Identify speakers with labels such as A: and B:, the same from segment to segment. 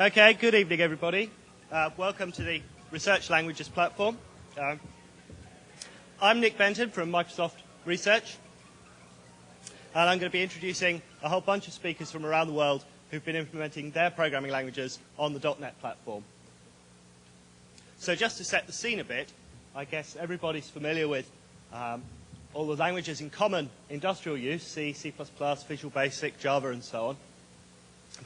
A: Okay, good evening, everybody. Welcome to the Research Languages platform. I'm Nick Benton from Microsoft Research, and I'm going to be introducing a whole bunch of speakers from around the world who've been implementing their programming languages on the .NET platform. So just to set the scene a bit, I guess everybody's familiar with all the languages in common industrial use, C, C++, Visual Basic, Java, and so on.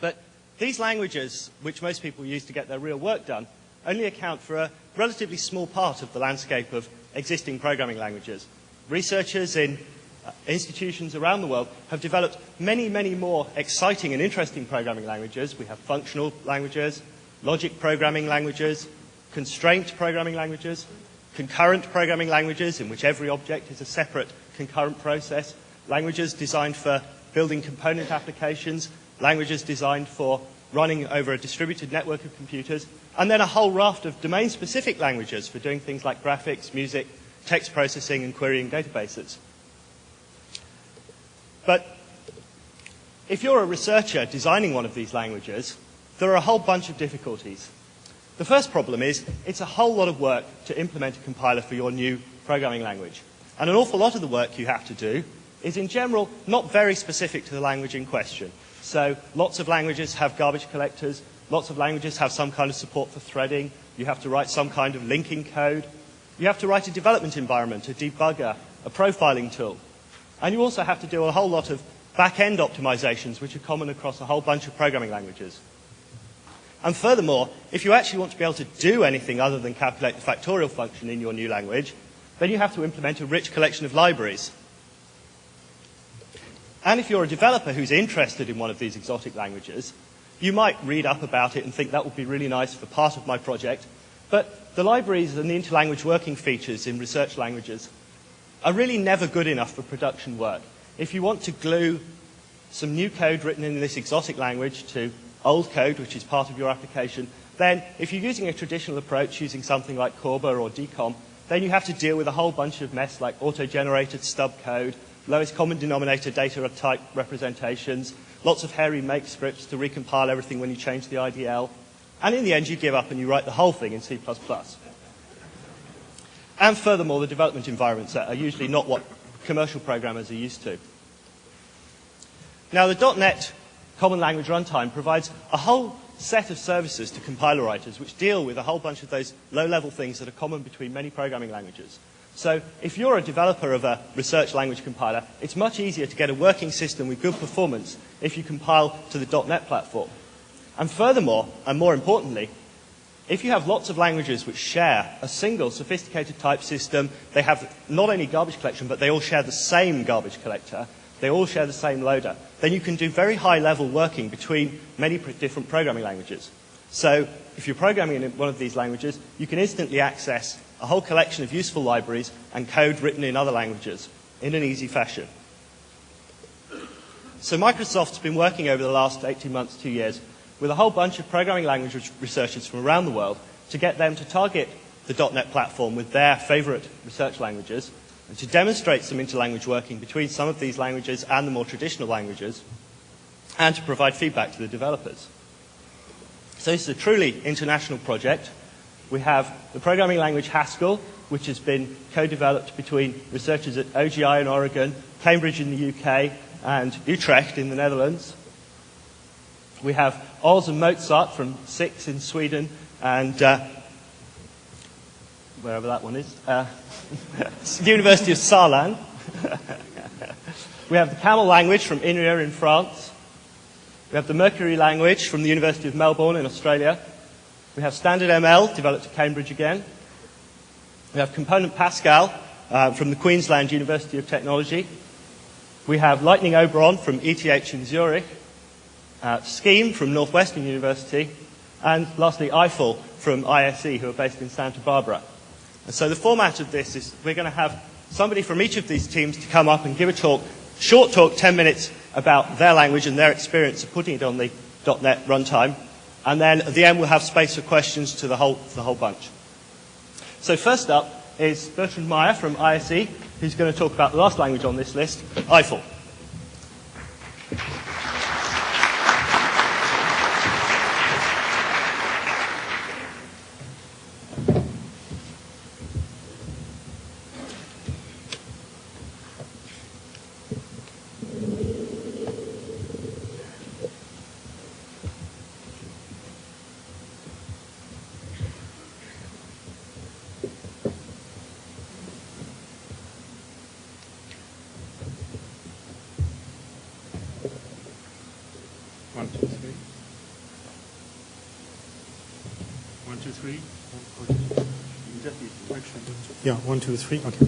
A: But these languages, which most people use to get their real work done, only account for a relatively small part of the landscape of existing programming languages. Researchers in institutions around the world have developed many, many more exciting and interesting programming languages. We have functional languages, logic programming languages, constraint programming languages, concurrent programming languages in which every object is a separate concurrent process, languages designed for building component applications, languages designed for running over a distributed network of computers, and then a whole raft of domain-specific languages for doing things like graphics, music, text processing, and querying databases. But if you're a researcher designing one of these languages, there are a whole bunch of difficulties. The first problem is it's a whole lot of work to implement a compiler for your new programming language. And an awful lot of the work you have to do is, in general, not very specific to the language in question. So lots of languages have garbage collectors. Lots of languages have some kind of support for threading. You have to write some kind of linking code. You have to write a development environment, a debugger, a profiling tool. And you also have to do a whole lot of back-end optimizations, which are common across a whole bunch of programming languages. And furthermore, if you actually want to be able to do anything other than calculate the factorial function in your new language, then you have to implement a rich collection of libraries. And if you're a developer who's interested in one of these exotic languages, you might read up about it and think that would be really nice for part of my project. But the libraries and the interlanguage working features in research languages are really never good enough for production work. If you want to glue some new code written in this exotic language to old code, which is part of your application, then if you're using a traditional approach, using something like Corba or DCOM, then you have to deal with a whole bunch of mess like auto-generated stub code, lowest common denominator data type representations, lots of hairy make scripts to recompile everything when you change the IDL. And in the end, you give up and you write the whole thing in C++. And furthermore, the development environments are usually not what commercial programmers are used to. Now, the .NET Common Language Runtime provides a whole set of services to compiler writers which deal with a whole bunch of those low-level things that are common between many programming languages. So if you're a developer of a research language compiler, it's much easier to get a working system with good performance if you compile to the .NET platform. And furthermore, and more importantly, if you have lots of languages which share a single sophisticated type system, they have not only garbage collection, but they all share the same garbage collector, they all share the same loader, then you can do very high-level working between many different programming languages. So if you're programming in one of these languages, you can instantly access a whole collection of useful libraries and code written in other languages in an easy fashion. So Microsoft's been working over the last 18 months, 2 years, with a whole bunch of programming language researchers from around the world to get them to target the .NET platform with their favorite research languages and to demonstrate some interlanguage working between some of these languages and the more traditional languages, and to provide feedback to the developers. So this is a truly international project. We have the programming language Haskell, which has been co-developed between researchers at OGI in Oregon, Cambridge in the UK, and Utrecht in the Netherlands. We have Oz and Mozart from SIX in Sweden, and wherever that one is, University of Saarland. We have the Camel language from INRIA in France. We have the Mercury language from the University of Melbourne in Australia. We have Standard ML, developed at Cambridge again. We have Component Pascal from the Queensland University of Technology. We have Lightning Oberon from ETH in Zurich. Scheme from Northwestern University. And lastly, Eiffel from ISE, who are based in Santa Barbara. And so the format of this is we're going to have somebody from each of these teams to come up and give a talk, short talk, 10 minutes, about their language and their experience of putting it on the .NET runtime. And then at the end, we'll have space for questions to the whole bunch. So first up is Bertrand Meyer from ISE, who's going to talk about the last language on this list, Eiffel.
B: 2, 3. Yeah, 1, 2, 3. Okay.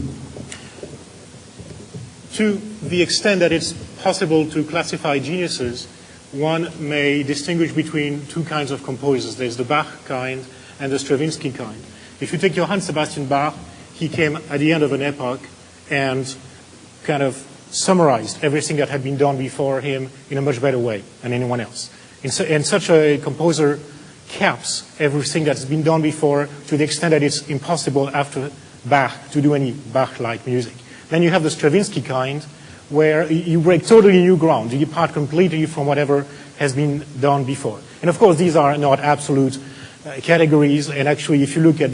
B: To the extent that it's possible to classify geniuses, one may distinguish between two kinds of composers. There's the Bach kind and the Stravinsky kind. If you take Johann Sebastian Bach, he came at the end of an epoch and kind of summarized everything that had been done before him in a much better way than anyone else. And such a composer caps everything that's been done before to the extent that it's impossible after Bach to do any Bach-like music. Then you have the Stravinsky kind, where you break totally new ground. You depart completely from whatever has been done before. And of course, these are not absolute categories. And actually, if you look at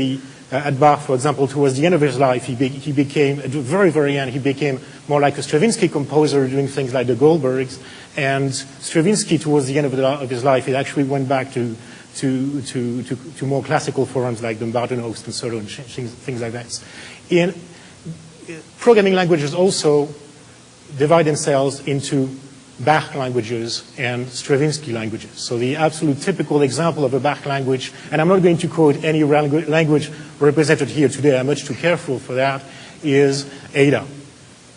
B: Bach, for example, towards the end of his life, he became, at the very, very end, he became more like a Stravinsky composer, doing things like the Goldbergs. And Stravinsky, towards the end of his life, he actually went back to more classical forms like the Bartonhost and solo and things like that. In programming languages also divide themselves into Bach languages and Stravinsky languages. So the absolute typical example of a Bach language, and I'm not going to quote any language represented here today, I'm much too careful for that, is Ada,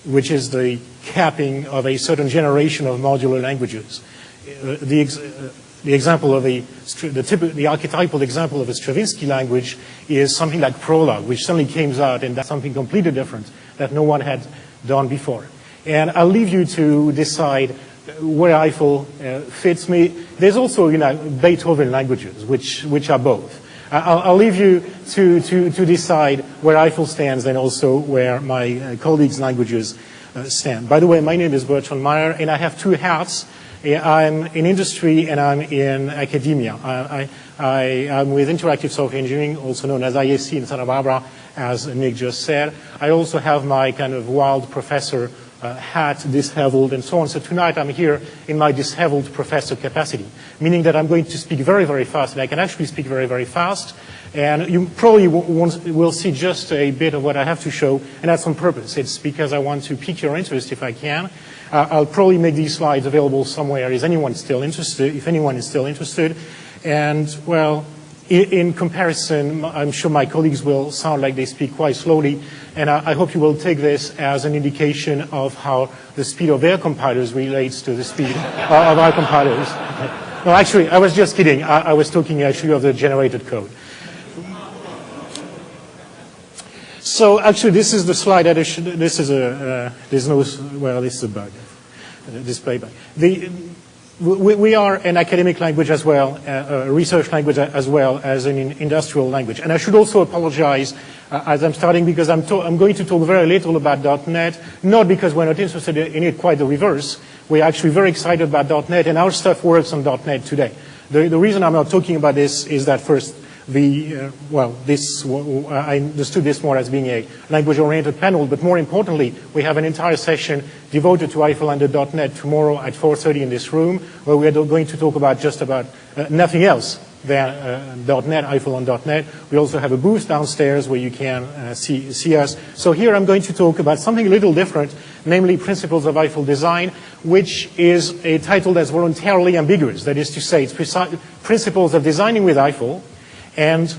B: which is the capping of a certain generation of modular languages. The example of the archetypal example of a Stravinsky language is something like Prologue, which suddenly came out, and that's something completely different that no one had done before. And I'll leave you to decide where Eiffel fits me. There's also, Beethoven languages, which are both. I'll leave you to decide where Eiffel stands and also where my colleagues' languages stand. By the way, my name is Bertrand Meyer, and I have two hats. I'm in industry and I'm in academia. I'm with Interactive Software Engineering, also known as ISC in Santa Barbara, as Nick just said. I also have my kind of wild professor hat, disheveled, and so on. So tonight I'm here in my disheveled professor capacity, meaning that I'm going to speak very, very fast, and I can actually speak very, very fast. And you probably will see just a bit of what I have to show, and that's on purpose. It's because I want to pique your interest if I can. I'll probably make these slides available somewhere. Is anyone still interested? If anyone is still interested. And, well, in comparison, I'm sure my colleagues will sound like they speak quite slowly, and I hope you will take this as an indication of how the speed of their compilers relates to the speed of our compilers. No, actually, I was just kidding. I was talking actually of the generated code. So actually, this is the slide that this is a bug, display bug. We are an academic language as well, a research language as well as an industrial language. And I should also apologize as I'm starting because I'm going to talk very little about .NET, not because we're not interested in it, quite the reverse. We're actually very excited about .NET, and our stuff works on .NET today. The reason I'm not talking about this is that first, I understood this more as being a language-oriented panel, but more importantly, we have an entire session devoted to Eiffel and the .NET tomorrow at 4:30 in this room, where we are going to talk about just about nothing else than .NET, Eiffel on .NET. We also have a booth downstairs where you can see us. So here I'm going to talk about something a little different, namely Principles of Eiffel Design, which is a title that's voluntarily ambiguous. That is to say, it's Principles of Designing with Eiffel, and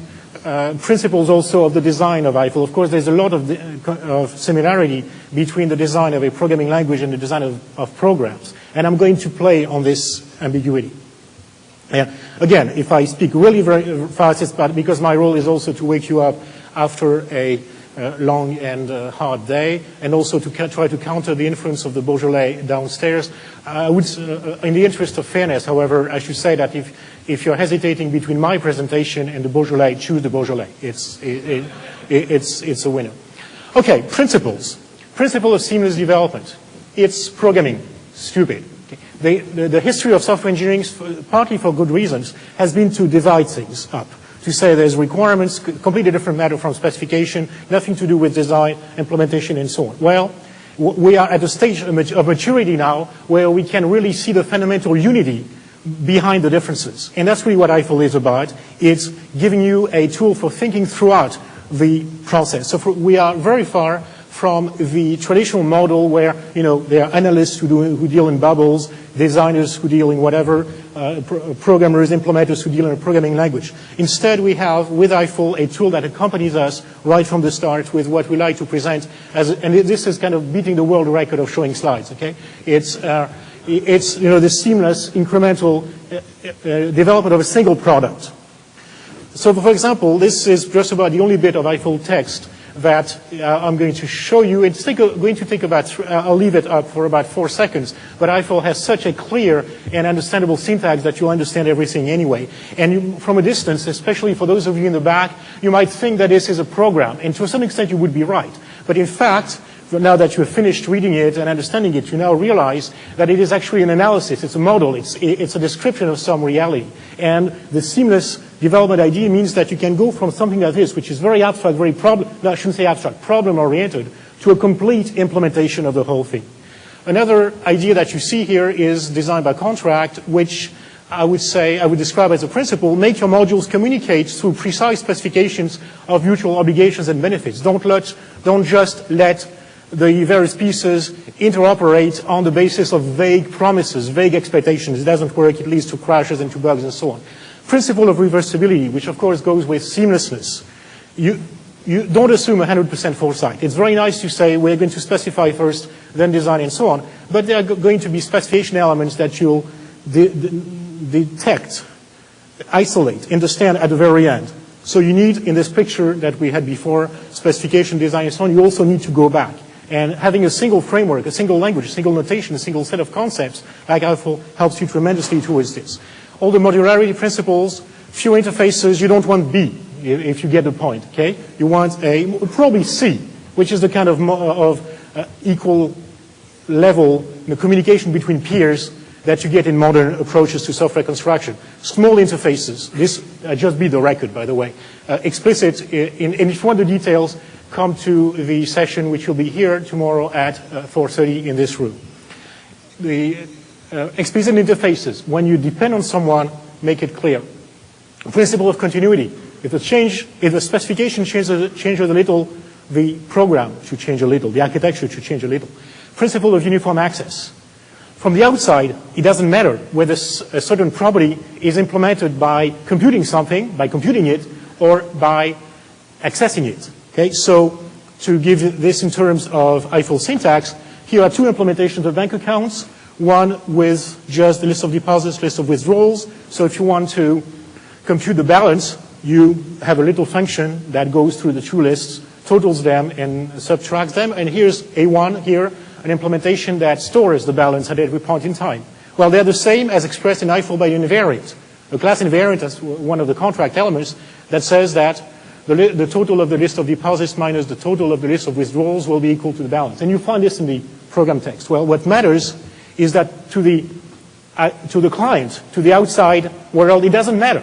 B: principles also of the design of Eiffel. Of course, there's a lot of similarity between the design of a programming language and the design of programs. And I'm going to play on this ambiguity. And again, if I speak really very fast, it's because my role is also to wake you up after a long and hard day, and also to try to counter the influence of the Beaujolais downstairs. I would, in the interest of fairness, however, I should say that if you're hesitating between my presentation and the Beaujolais, choose the Beaujolais. It's a winner. Okay, principles. Principle of seamless development. It's programming. Stupid. Okay. The history of software engineering, partly for good reasons, has been to divide things up. To say there's requirements, completely different matter from specification, nothing to do with design, implementation, and so on. Well, we are at a stage of maturity now where we can really see the fundamental unity behind the differences. And that's really what Eiffel is about. It's giving you a tool for thinking throughout the process. So we are very far from the traditional model where, there are analysts who deal in bubbles, designers who deal in whatever, programmers, implementers who deal in a programming language. Instead, we have, with Eiffel, a tool that accompanies us right from the start with what we like to present as, and this is kind of beating the world record of showing slides, okay? It's the seamless, incremental development of a single product. So, for example, this is just about the only bit of Eiffel text that I'm going to show you. It's going to take about, I'll leave it up for about 4 seconds, but Eiffel has such a clear and understandable syntax that you'll understand everything anyway. And from a distance, especially for those of you in the back, you might think that this is a program, and to some extent you would be right. But in fact, now that you have finished reading it and understanding it, you now realize that it is actually an analysis, it's a model, it's a description of some reality. And the seamless development idea means that you can go from something like this, which is very abstract, very I shouldn't say abstract, problem-oriented, to a complete implementation of the whole thing. Another idea that you see here is design by contract, which I would describe as a principle: make your modules communicate through precise specifications of mutual obligations and benefits. Don't just let the various pieces interoperate on the basis of vague promises, vague expectations. It doesn't work, it leads to crashes and to bugs and so on. Principle of reversibility, which of course goes with seamlessness. You don't assume 100% foresight. It's very nice to say we're going to specify first, then design and so on, but there are going to be specification elements that you'll detect, isolate, understand at the very end. So you need, in this picture that we had before, specification, design and so on, you also need to go back. And having a single framework, a single language, a single notation, a single set of concepts like Eiffel helps you tremendously towards this. All the modularity principles, few interfaces, you don't want B, if you get the point, okay? You want probably C, which is the kind of equal level communication between peers that you get in modern approaches to software construction. Small interfaces, this just beat the record, by the way. Explicit, and if you want the details, come to the session which will be here tomorrow at 4:30 in this room. The explicit interfaces, when you depend on someone, make it clear. Principle of continuity. If the specification changes a little, the program should change a little, the architecture should change a little. Principle of uniform access. From the outside, it doesn't matter whether a certain property is implemented by computing something, by computing it, or by accessing it. Okay, so to give this in terms of Eiffel syntax, here are 2 implementations of bank accounts, one with just the list of deposits, list of withdrawals. So if you want to compute the balance, you have a little function that goes through the 2 lists, totals them, and subtracts them. And here's A1 here, an implementation that stores the balance at every point in time. Well, they're the same as expressed in Eiffel by invariant. A class invariant is one of the contract elements that says that the total of the list of deposits minus the total of the list of withdrawals will be equal to the balance. And you find this in the program text. Well, what matters is that to the client, to the outside world, it doesn't matter.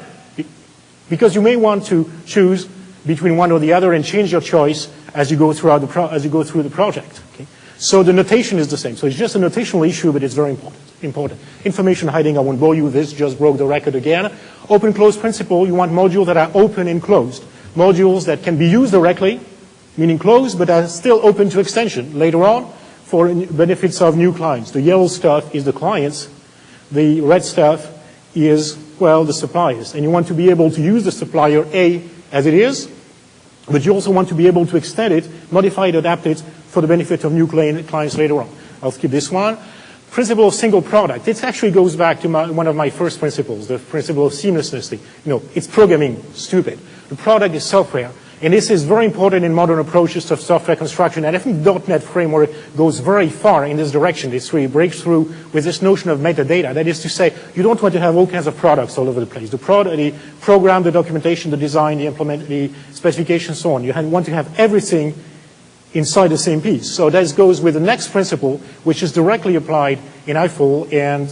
B: Because you may want to choose between one or the other and change your choice as you go through the project. Okay? So the notation is the same. So it's just a notational issue, but it's very important. Information hiding, I won't bore you with this, just broke the record again. Open-close principle, you want modules that are open and closed. Modules that can be used directly, meaning closed, but are still open to extension later on for benefits of new clients. The yellow stuff is the clients. The red stuff is, well, the suppliers. And you want to be able to use the supplier A as it is, but you also want to be able to extend it, modify it, adapt it for the benefit of new clients later on. I'll skip this one. Principle of single product. It actually goes back to one of my first principles, the principle of seamlessness. It's programming stupid. The product is software. And this is very important in modern approaches to software construction. And I think .NET framework goes very far in this direction. It really breaks through with this notion of metadata. That is to say, you don't want to have all kinds of products all over the place. The program, the documentation, the design, the implement, the specification, so on. You want to have everything inside the same piece. So that goes with the next principle, which is directly applied in Eiffel. And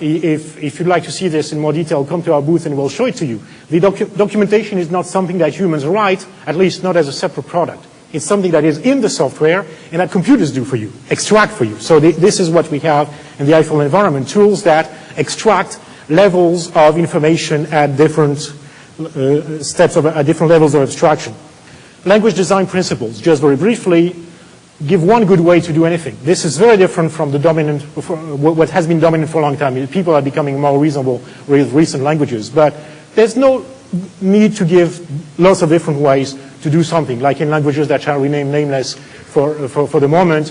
B: if you'd like to see this in more detail, come to our booth and we'll show it to you. The documentation is not something that humans write, at least not as a separate product. It's something that is in the software and that computers do for you, extract for you. So this is what we have in the Eiffel environment, tools that extract levels of information at different steps, at different levels of abstraction. Language design principles, just very briefly. give one good way to do anything. This is very different from the dominant, what has been dominant for a long time. People are becoming more reasonable with recent languages, but there's no need to give lots of different ways to do something, like in languages that shall remain nameless for the moment,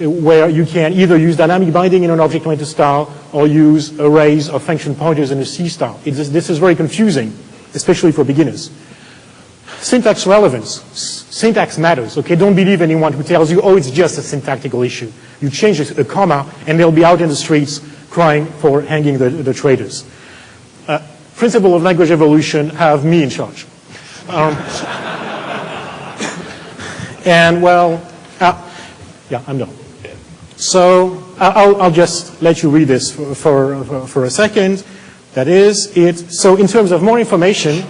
B: where you can either use dynamic binding in an object-oriented style or use arrays of function pointers in a C style. This is very confusing, especially for beginners. Syntax relevance. Syntax matters, okay? Don't believe anyone who tells you, oh, it's just a syntactical issue. You change a comma, and they'll be out in the streets crying for hanging the traitors. Principle of language evolution, have me in charge. And, well, yeah, I'm done. So I'll just let you read this for a second. That is it. So in terms of more information,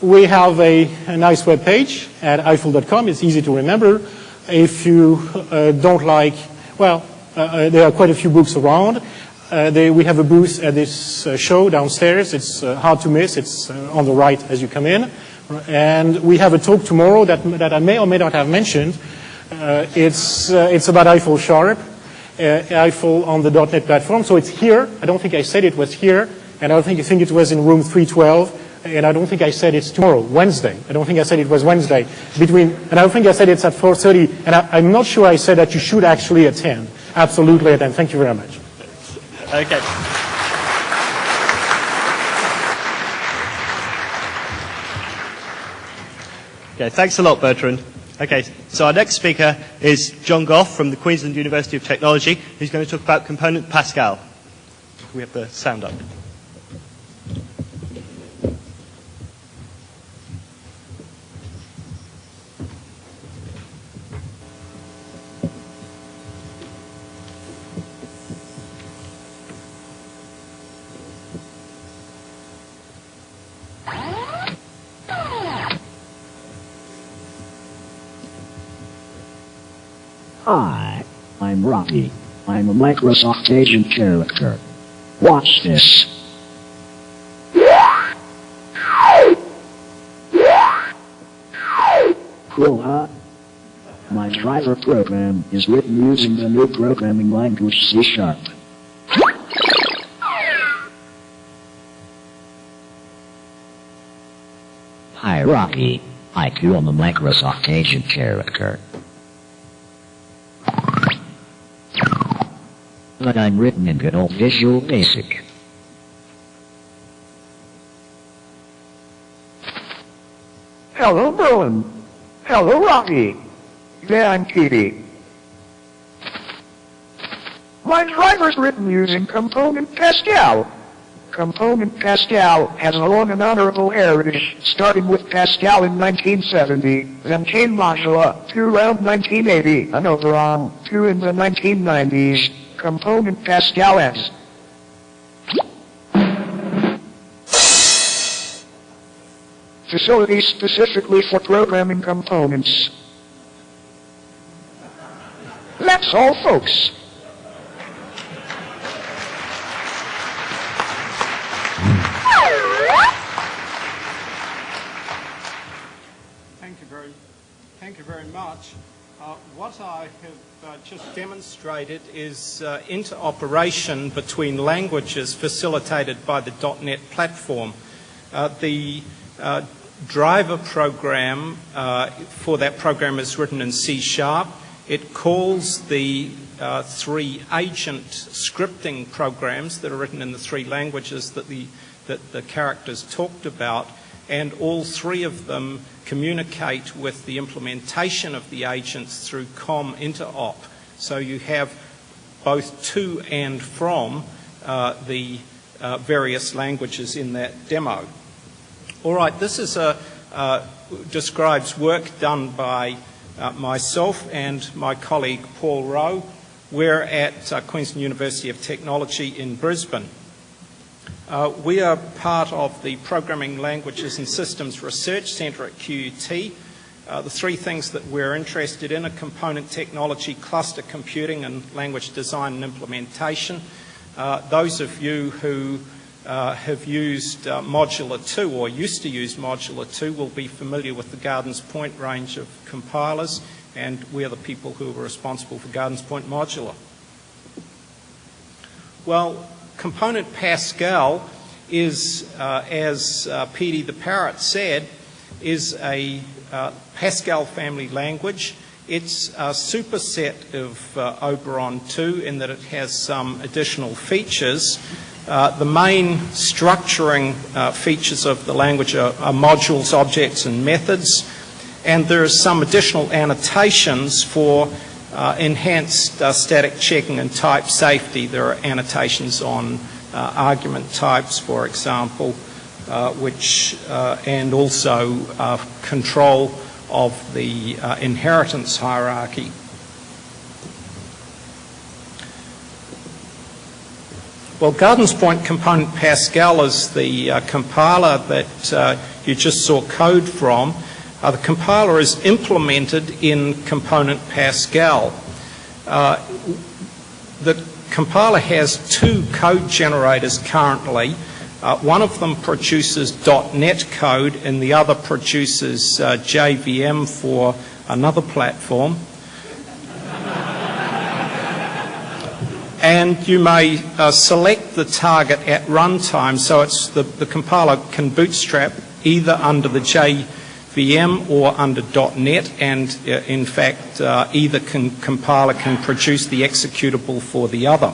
B: we have a nice web page at Eiffel.com. It's easy to remember. If you don't like, well, there are quite a few books around. We have a booth at this show downstairs. It's hard to miss. It's on the right as you come in. And we have a talk tomorrow that I may or may not have mentioned. It's about Eiffel Sharp, Eiffel on the .NET platform. So it's here. I don't think I said it was here. And I think it was in room 312. And I don't think I said it's tomorrow, Wednesday. I don't think I said it was Wednesday. And I don't think I said it's at 4:30. And I'm not sure I said that you should actually attend. Absolutely attend. Thank you very much.
A: Okay. Okay, thanks a lot, Bertrand. Okay, so our next speaker is John Gough from the Queensland University of Technology, who's going to talk about component Pascal. Can we have the sound up?
C: Hi, I'm Rocky. I'm a Microsoft agent character. Watch this. Cool, huh? My driver program is written using the new programming language C#. Hi, Rocky. I'm a Microsoft agent character. But I'm written in good old Visual Basic.
D: Hello, Merlin. Hello, Rocky. Yeah, I'm Petey. My driver's written using component Pascal. Component Pascal has a long and honorable heritage, starting with Pascal in 1970, then came Modula through around 1980, and Oberon through in the 1990s. Component Pascal ends. Facilities specifically for programming components. That's all, folks.
E: Thank you very much. What I have just demonstrated is interoperation between languages facilitated by the .NET platform. The driver program for that program is written in C#. It calls the three agent scripting programs that are written in the three languages that the characters talked about, and all three of them communicate with the implementation of the agents through COM interop. So you have both to and from the various languages in that demo. All right, this is describes work done by myself and my colleague Paul Rowe. We're at Queensland University of Technology in Brisbane. We are part of the Programming Languages and Systems Research Centre at QUT. The three things that we're interested in are component technology, cluster computing, and language design and implementation. Those of you who have used Modular 2 or used to use Modular 2 will be familiar with the Gardens Point range of compilers, and we are the people who are responsible for Gardens Point Modular. Well, component Pascal is, as Petey the Parrot said, is a Pascal family language. It's a superset of Oberon 2 in that it has some additional features. The main structuring features of the language are modules, objects, and methods. And there are some additional annotations for enhanced static checking and type safety. There are annotations on argument types, for example, and also control of the inheritance hierarchy. Well, Gardens Point Component Pascal is the compiler that you just saw code from. The compiler is implemented in Component Pascal. The compiler has two code generators currently. One of them produces .NET code and the other produces JVM for another platform. And you may select the target at runtime, so it's the compiler can bootstrap either under the JVM or under .NET, and in fact either compiler can produce the executable for the other.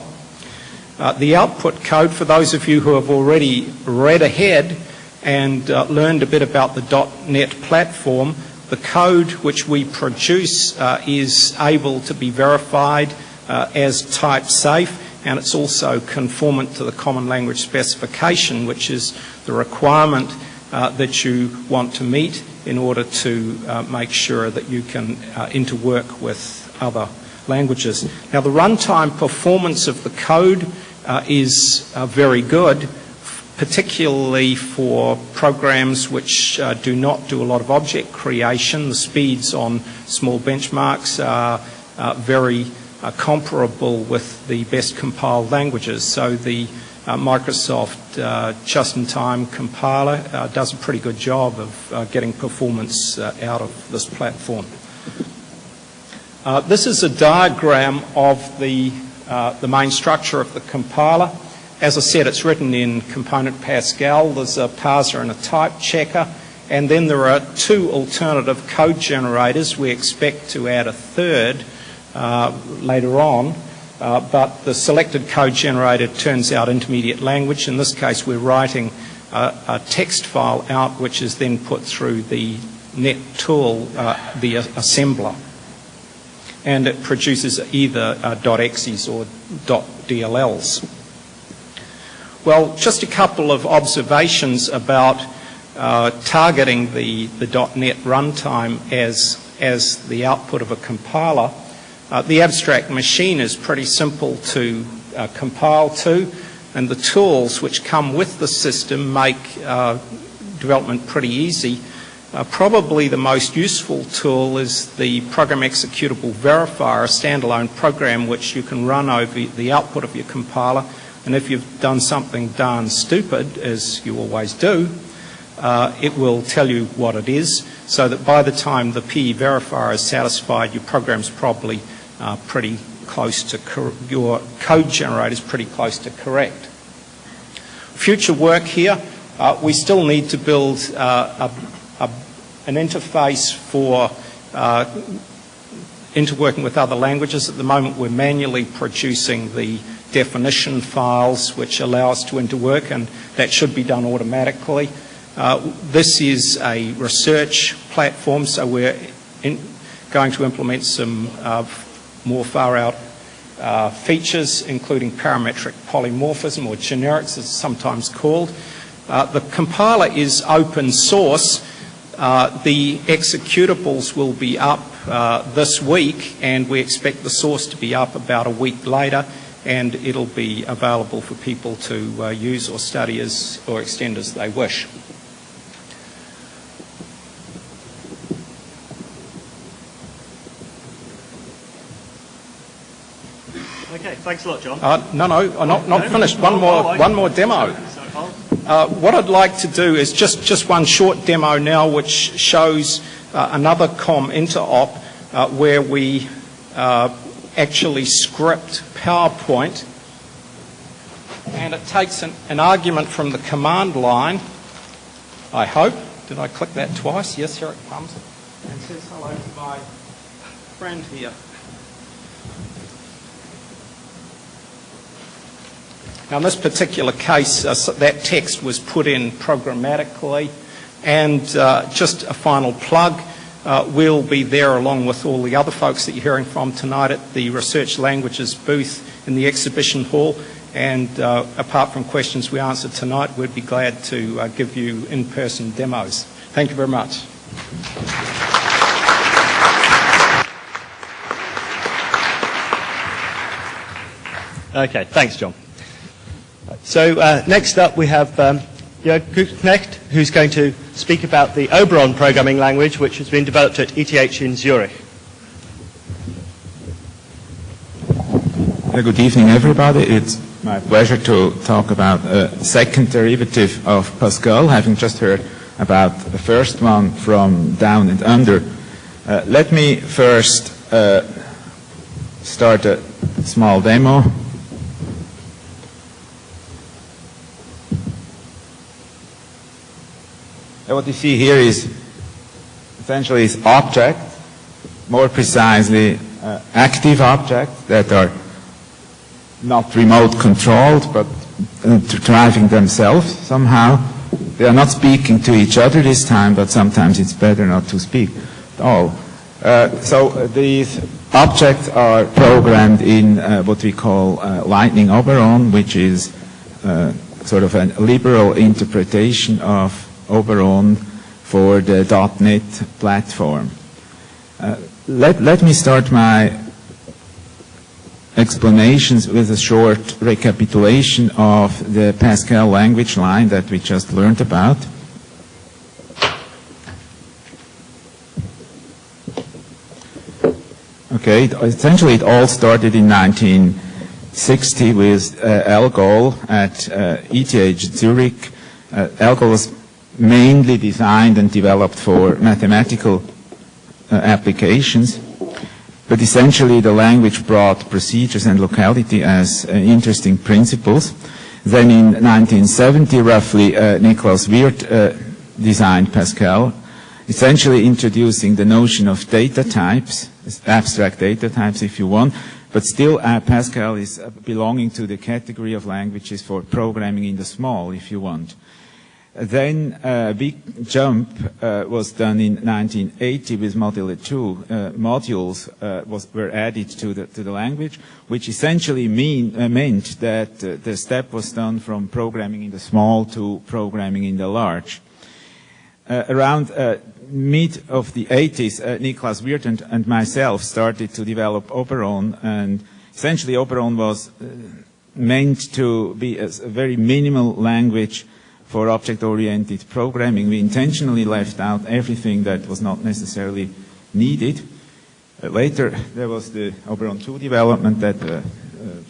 E: The output code, for those of you who have already read ahead and learned a bit about the .NET platform, the code which we produce is able to be verified as type safe, and it's also conformant to the Common Language Specification, which is the requirement that you want to meet in order to make sure that you can interwork with other languages. Now, the runtime performance of the code is very good, particularly for programs which do not do a lot of object creation. The speeds on small benchmarks are very comparable with the best compiled languages. So the Microsoft just-in-time compiler does a pretty good job of getting performance out of this platform. This is a diagram of the main structure of the compiler. As I said, it's written in Component Pascal. There's a parser and a type checker, and then there are two alternative code generators. We expect to add a third later on, but the selected code generator turns out intermediate language. In this case, we're writing a text file out, which is then put through the net tool, the assembler. And it produces either .exes or .dlls. Well, just a couple of observations about targeting the .NET runtime as the output of a compiler. The abstract machine is pretty simple to compile to, and the tools which come with the system make development pretty easy. Probably the most useful tool is the Program Executable Verifier, a standalone program which you can run over the output of your compiler, and if you've done something darn stupid, as you always do, it will tell you what it is, so that by the time the PE verifier is satisfied, your program's probably pretty close to your code generator is pretty close to correct. Future work here, we still need to build an interface for interworking with other languages. At the moment, we're manually producing the definition files which allow us to interwork, and that should be done automatically. This is a research platform, so we're going to implement some more far-out features, including parametric polymorphism, or generics as it's sometimes called. The compiler is open source. The executables will be up this week, and we expect the source to be up about a week later, and it'll be available for people to use or study or extend as they wish.
A: Okay, thanks a lot, John.
E: No, not finished. One more demo.
A: So
E: What I'd like to do is just one short demo now, which shows another COM interop where we actually script PowerPoint, and it takes an argument from the command line, I hope. Did I click that twice? Yes, here it comes. And says hello to my friend here. Now, in this particular case, that text was put in programmatically. And just a final plug, we'll be there along with all the other folks that you're hearing from tonight at the Research Languages booth in the exhibition hall. And apart from questions we answer tonight, we'd be glad to give you in-person demos. Thank you very much.
A: Okay, thanks, John. So next up we have Jürg Gutknecht, who's going to speak about the Oberon programming language, which has been developed at ETH in Zurich.
F: Good evening, everybody. It's my pleasure to talk about a second derivative of Pascal, having just heard about the first one from down and under. Let me first start a small demo. What you see here is essentially objects, more precisely active objects that are not remote controlled but driving themselves somehow. They are not speaking to each other this time, but sometimes it's better not to speak at all. So these objects are programmed in what we call Lightning Oberon, which is sort of a liberal interpretation of Oberon for the .NET platform. Let me start my explanations with a short recapitulation of the Pascal language line that we just learned about. Okay, essentially it all started in 1960 with Algol at ETH Zurich. Algol was mainly designed and developed for mathematical applications, but essentially the language brought procedures and locality as interesting principles. Then in 1970, roughly, Niklaus Wirth designed Pascal, essentially introducing the notion of data types, abstract data types if you want, but still Pascal is belonging to the category of languages for programming in the small, if you want. Then a big jump was done in 1980 with Module 2. Modules were added to the language, which essentially meant that the step was done from programming in the small to programming in the large. Around mid of the 80s, Niklaus Wirth and myself started to develop Oberon, and essentially Oberon was meant to be a very minimal language for object-oriented programming. We intentionally left out everything that was not necessarily needed. Later, there was the Oberon 2 development that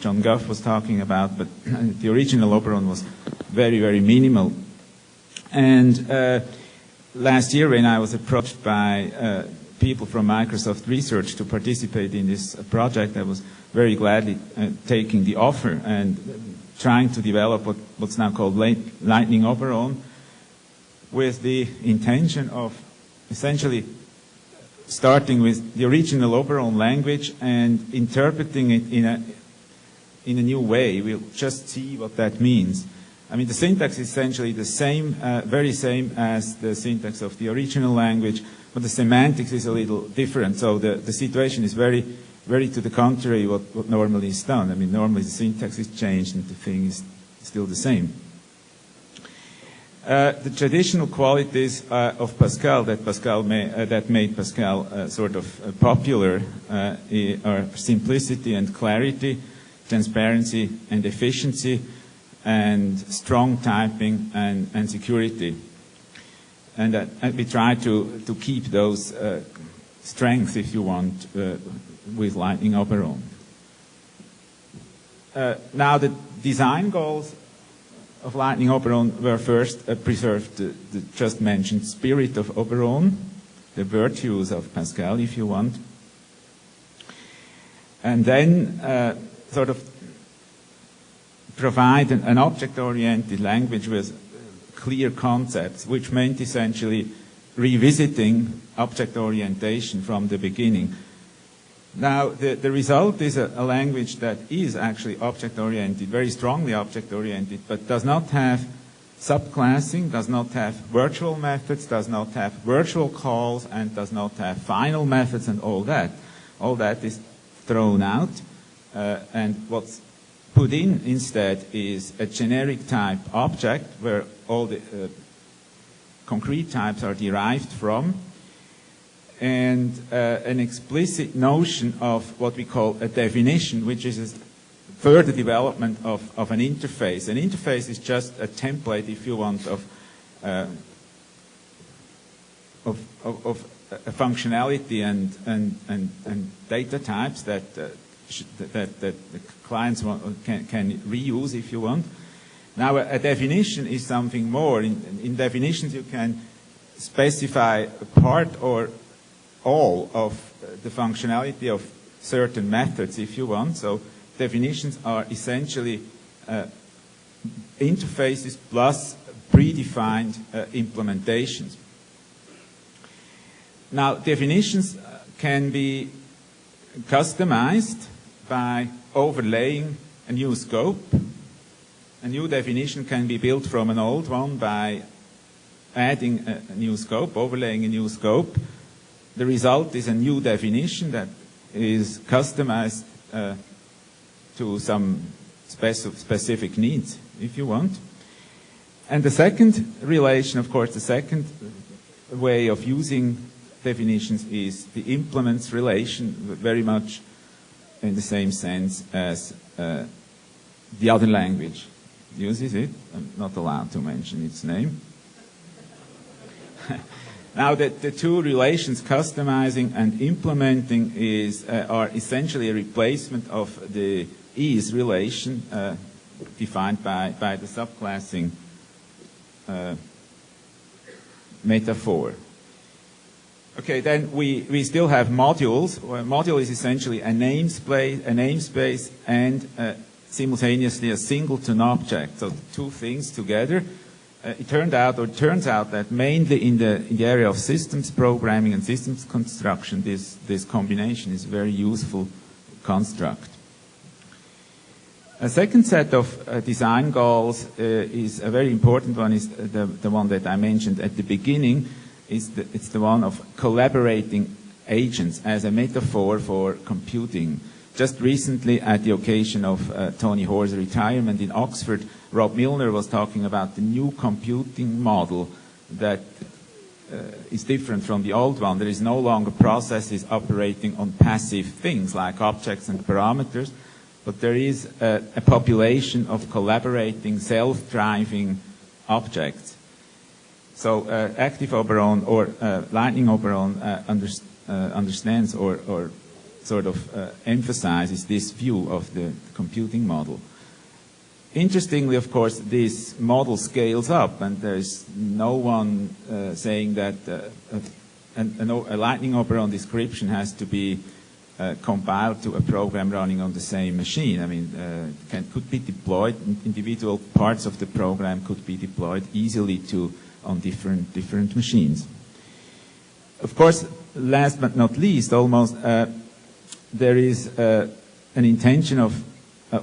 F: John Gough was talking about, but the original Oberon was very, very minimal. And last year, when I was approached by people from Microsoft Research to participate in this project, I was very gladly taking the offer and trying to develop what's now called Lightning Oberon, with the intention of essentially starting with the original Oberon language and interpreting it in a new way. We'll just see what that means. I mean, the syntax is essentially the same, very same as the syntax of the original language, but the semantics is a little different. So the situation is very to the contrary what normally is done. I mean, normally the syntax is changed and the thing is still the same. The traditional qualities of Pascal that made Pascal sort of popular are simplicity and clarity, transparency and efficiency, and strong typing and security. And we try to keep those strengths, if you want, with Lightning Oberon. Now the design goals of Lightning Oberon were first preserved the just mentioned spirit of Oberon, the virtues of Pascal, if you want, and then sort of provide an object-oriented language with clear concepts, which meant essentially revisiting object orientation from the beginning. Now, the result is a language that is actually object-oriented, very strongly object-oriented, but does not have subclassing, does not have virtual methods, does not have virtual calls, and does not have final methods and all that. All that is thrown out, and what's put in instead is a generic type object where all the concrete types are derived from, and an explicit notion of what we call a definition, which is a further development of an interface. An interface is just a template, if you want, of a functionality and data types that the clients can reuse, if you want. Now, a definition is something more. In definitions, you can specify part or all of the functionality of certain methods, if you want. So definitions are essentially interfaces plus predefined implementations. Now, definitions can be customized by overlaying a new scope. A new definition can be built from an old one by adding a new scope, overlaying a new scope. The result is a new definition that is customized to some specific needs, if you want. And the second relation, of course, the second way of using definitions is the implements relation, very much in the same sense as the other language uses it. I'm not allowed to mention its name. Now, the two relations, customizing and implementing, are essentially a replacement of the is relation defined by the subclassing metaphor. Okay, then we still have modules. Well, a module is essentially a namespace and simultaneously a singleton object. So the two things together. It turns out that mainly in the area of systems programming and systems construction, this combination is a very useful construct. A second set of design goals is a very important one, is the one that I mentioned at the beginning. It's the one of collaborating agents as a metaphor for computing. Just recently, at the occasion of Tony Hoare's retirement in Oxford, Rob Milner was talking about the new computing model that is different from the old one. There is no longer processes operating on passive things like objects and parameters, but there is a population of collaborating, self-driving objects. So Active Oberon or Lightning Oberon understands or sort of emphasizes this view of the computing model. Interestingly, of course, this model scales up, and there's no one saying that a Lightning Oberon description has to be compiled to a program running on the same machine. I mean, could be deployed. Individual parts of the program could be deployed easily on different machines. Of course, last but not least, almost there is an intention of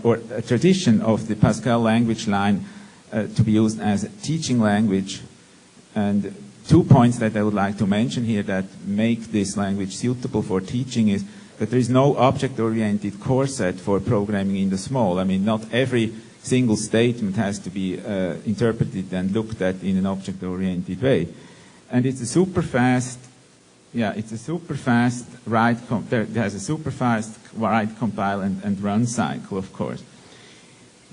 F: or a tradition of the Pascal language line to be used as a teaching language. And 2 points that I would like to mention here that make this language suitable for teaching is that there is no object-oriented core set for programming in the small. I mean, not every single statement has to be interpreted and looked at in an object-oriented way. And it's a super fast, it has a super fast write, compile, and run cycle, of course.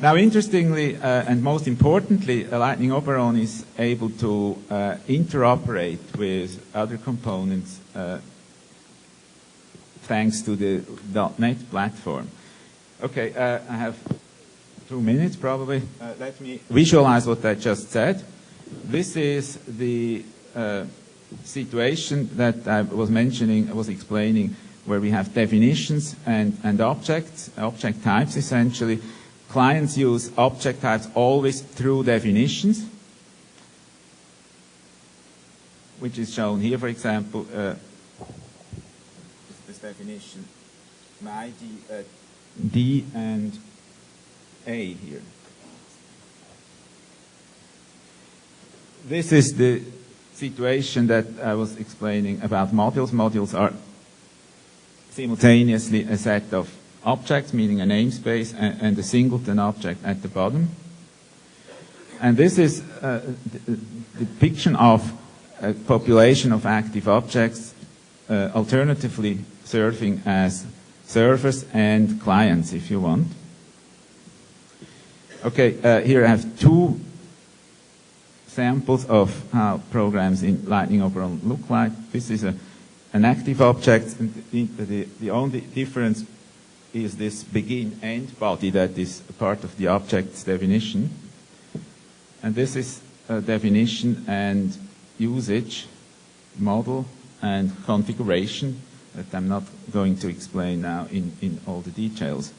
F: Now, interestingly, and most importantly, Lightning Oberon is able to interoperate with other components thanks to the .NET platform. Okay, I have 2 minutes probably. Let me visualize what I just said. This is the situation that I was mentioning, I was explaining, where we have definitions and objects, object types essentially. Clients use object types always through definitions, which is shown here, for example, this definition, my D and A here. This is the situation that I was explaining about modules. Modules are simultaneously a set of objects, meaning a namespace, and a singleton object at the bottom. And this is the depiction of a population of active objects, alternatively serving as servers and clients, if you want. Okay, here I have two samples of how programs in Lightning Oberon look like. This is an active object, and the only difference is this begin-end body that is a part of the object's definition. And this is a definition and usage, model and configuration that I'm not going to explain now in all the details.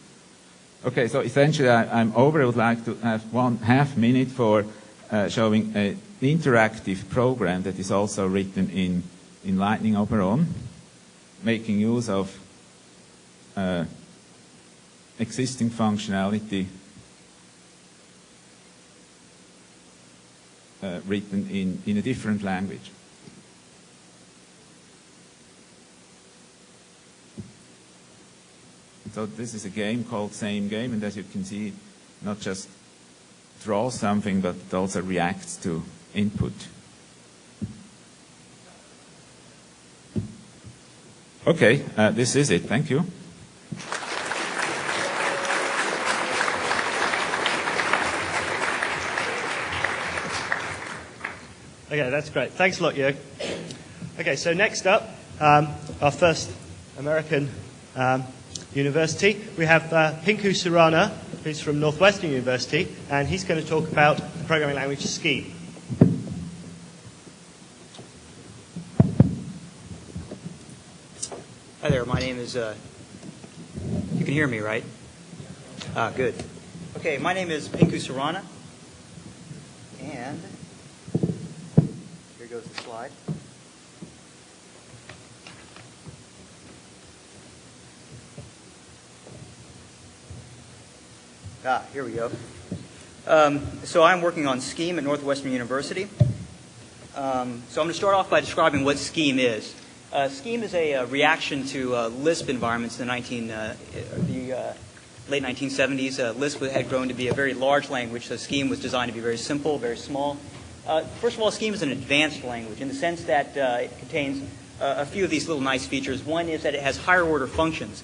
F: Okay, so essentially I'm over. I would like to have 1/2 minute for showing an interactive program that is also written in Lightning Oberon, making use of existing functionality written in a different language. So this is a game called Same Game, and as you can see, not just draws something, but it also reacts to input. Okay, this is it. Thank you.
A: Okay, that's great. Thanks a lot, Jürg. Okay, so next up, our first American university, we have Pinku Surana, who's from Northwestern University, and he's going to talk about the programming language Scheme.
G: Hi there, my name is, you can hear me, right? Good. Okay, my name is Pinku Surana, and here goes the slide. Here we go. So I'm working on Scheme at Northwestern University. So I'm going to start off by describing what Scheme is. Scheme is a reaction to Lisp environments in the late 1970s. Lisp had grown to be a very large language, so Scheme was designed to be very simple, very small. First of all, Scheme is an advanced language in the sense that it contains a few of these little nice features. One is that it has higher order functions.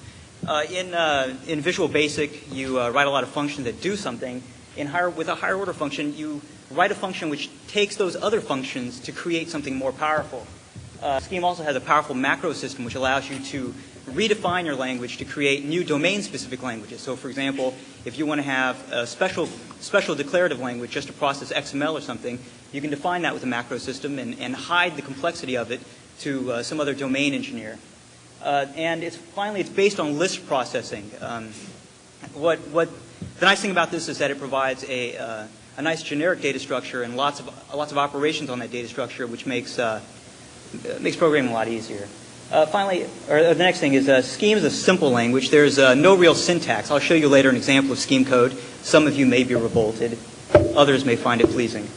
G: In Visual Basic, you write a lot of functions that do something. With a higher order function, you write a function which takes those other functions to create something more powerful. Scheme also has a powerful macro system which allows you to redefine your language to create new domain-specific languages. So, for example, if you want to have a special declarative language just to process XML or something, you can define that with a macro system and hide the complexity of it to some other domain engineer. And it's based on Lisp processing. The nice thing about this is that it provides a nice generic data structure and lots of operations on that data structure, which makes programming a lot easier. The next thing is Scheme is a simple language. There's no real syntax. I'll show you later an example of Scheme code. Some of you may be revolted. Others may find it pleasing.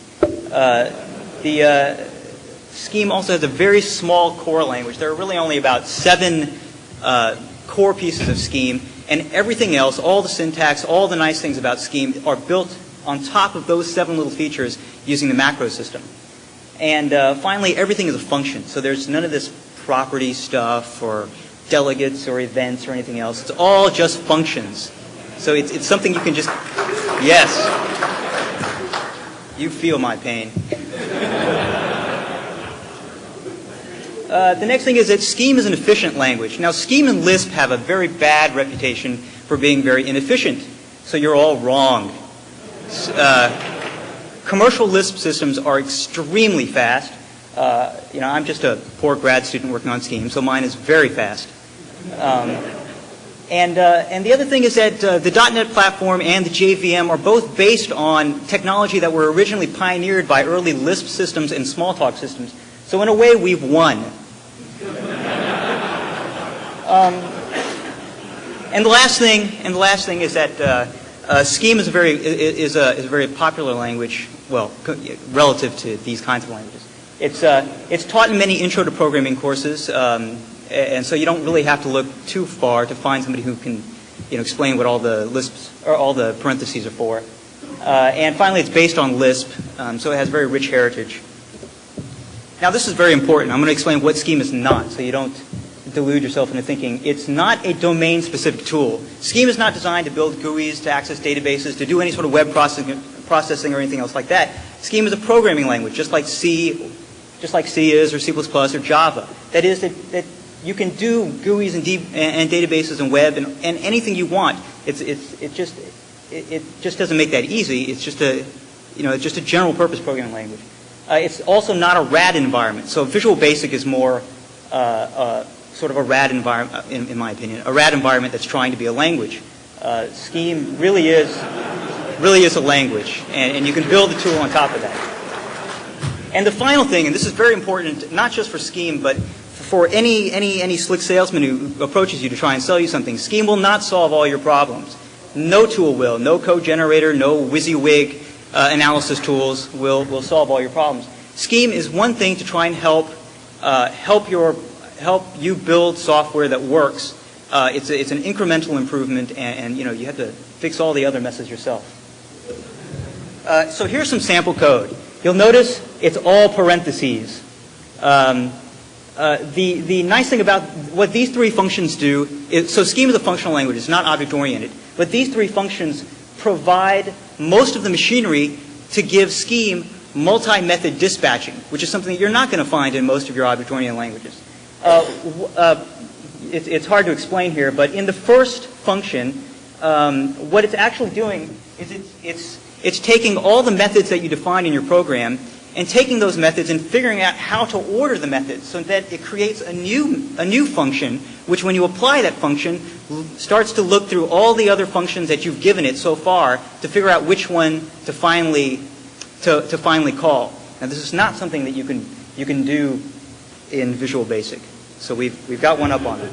G: Scheme also has a very small core language. There are really only about 7 core pieces of Scheme, and everything else, all the syntax, all the nice things about Scheme are built on top of those 7 little features using the macro system. And finally, everything is a function. So there's none of this property stuff or delegates or events or anything else. It's all just functions. So it's something you can just, yes, you feel my pain. The next thing is that Scheme is an efficient language. Now, Scheme and Lisp have a very bad reputation for being very inefficient. So you're all wrong. Commercial Lisp systems are extremely fast. I'm just a poor grad student working on Scheme, so mine is very fast. And the other thing is that the .NET platform and the JVM are both based on technology that were originally pioneered by early Lisp systems and Smalltalk systems. So in a way, we've won. And the last thing is that Scheme is a very popular language. Well, relative to these kinds of languages, it's taught in many intro to programming courses, and so you don't really have to look too far to find somebody who can, explain what all the Lisps or all the parentheses are for. And finally, it's based on Lisp, so it has very rich heritage. Now, this is very important. I'm going to explain what Scheme is not, so you don't delude yourself into thinking it's not a domain-specific tool. Scheme is not designed to build GUIs, to access databases, to do any sort of web processing or anything else like that. Scheme is a programming language, just like C is, or C++ or Java. That is, that you can do GUIs and databases and web and anything you want. It just doesn't make that easy. It's just a general purpose programming language. It's also not a RAD environment. So Visual Basic is more sort of a RAD environment, in my opinion, a RAD environment that's trying to be a language. Scheme really is a language, and you can build a tool on top of that. And the final thing, and this is very important, not just for Scheme, but for any slick salesman who approaches you to try and sell you something, Scheme will not solve all your problems. No tool will. No code generator, no WYSIWYG analysis tools will solve all your problems. Scheme is one thing to try and help you build software that works. It's an incremental improvement, and you have to fix all the other messes yourself. So here's some sample code. You'll notice it's all parentheses. The nice thing about what these three functions do is, so Scheme is a functional language. It's not object-oriented. But these three functions provide most of the machinery to give Scheme multi-method dispatching, which is something that you're not going to find in most of your object-oriented languages. It's hard to explain here, but in the first function, what it's actually doing is it's taking all the methods that you define in your program and taking those methods and figuring out how to order the methods so that it creates a new function, which when you apply that function, starts to look through all the other functions that you've given it so far to figure out which one to finally call. Now, this is not something that you can do in Visual Basic. So we've got one up on it.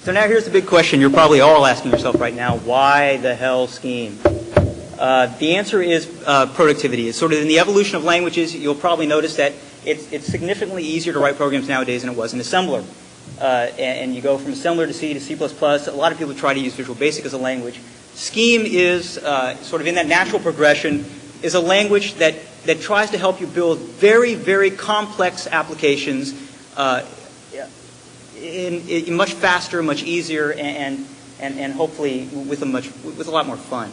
G: So now here's the big question you're probably all asking yourself right now. Why the hell Scheme? The answer is productivity. It's sort of in the evolution of languages, you'll probably notice that it's significantly easier to write programs nowadays than it was in assembler. And you go from assembler to C to C++. A lot of people try to use Visual Basic as a language. Scheme is sort of in that natural progression, is a language that tries to help you build very, very complex applications in much faster, much easier, and hopefully with a lot more fun.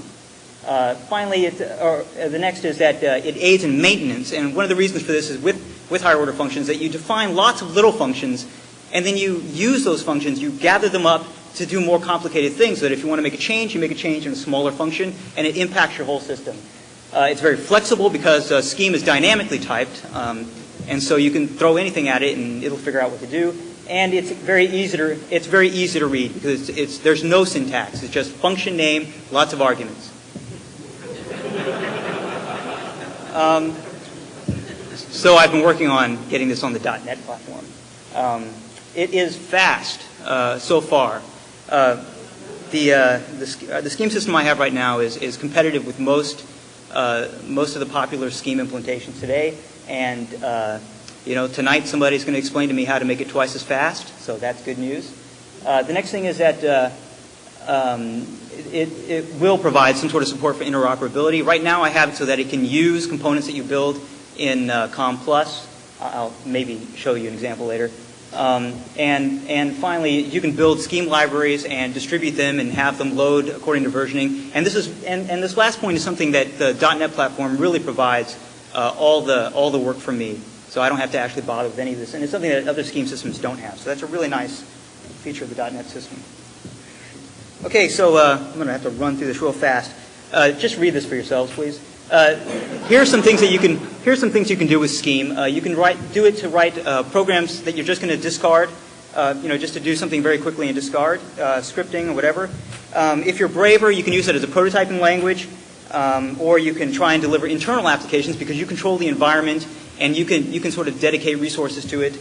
G: Finally, the next is that it aids in maintenance, and one of the reasons for this is with higher order functions that you define lots of little functions, and then you use those functions, you gather them up to do more complicated things, so that if you want to make a change, you make a change in a smaller function, and it impacts your whole system. It's very flexible because Scheme is dynamically typed, and so you can throw anything at it and it'll figure out what to do. And it's very easy to read because there's no syntax. It's just function name, lots of arguments. So I've been working on getting this on the .NET platform. It is fast so far. The Scheme system I have right now is competitive with most of the popular Scheme implementations today, and tonight somebody's going to explain to me how to make it twice as fast, so that's good news. The next thing is that it will provide some sort of support for interoperability. Right now I have it so that it can use components that you build in COM+. I'll maybe show you an example later. And finally, you can build Scheme libraries and distribute them and have them load according to versioning. And this last point is something that the .NET platform really provides all the work for me. So I don't have to actually bother with any of this. And it's something that other Scheme systems don't have. So that's a really nice feature of the .NET system. Okay, so I'm going to have to run through this real fast. Just read this for yourselves, please. Here's some things you can do with Scheme. You can do it to write programs that you're just going to discard, just to do something very quickly and discard, scripting or whatever. If you're braver, you can use it as a prototyping language, or you can try and deliver internal applications because you control the environment and you can sort of dedicate resources to it.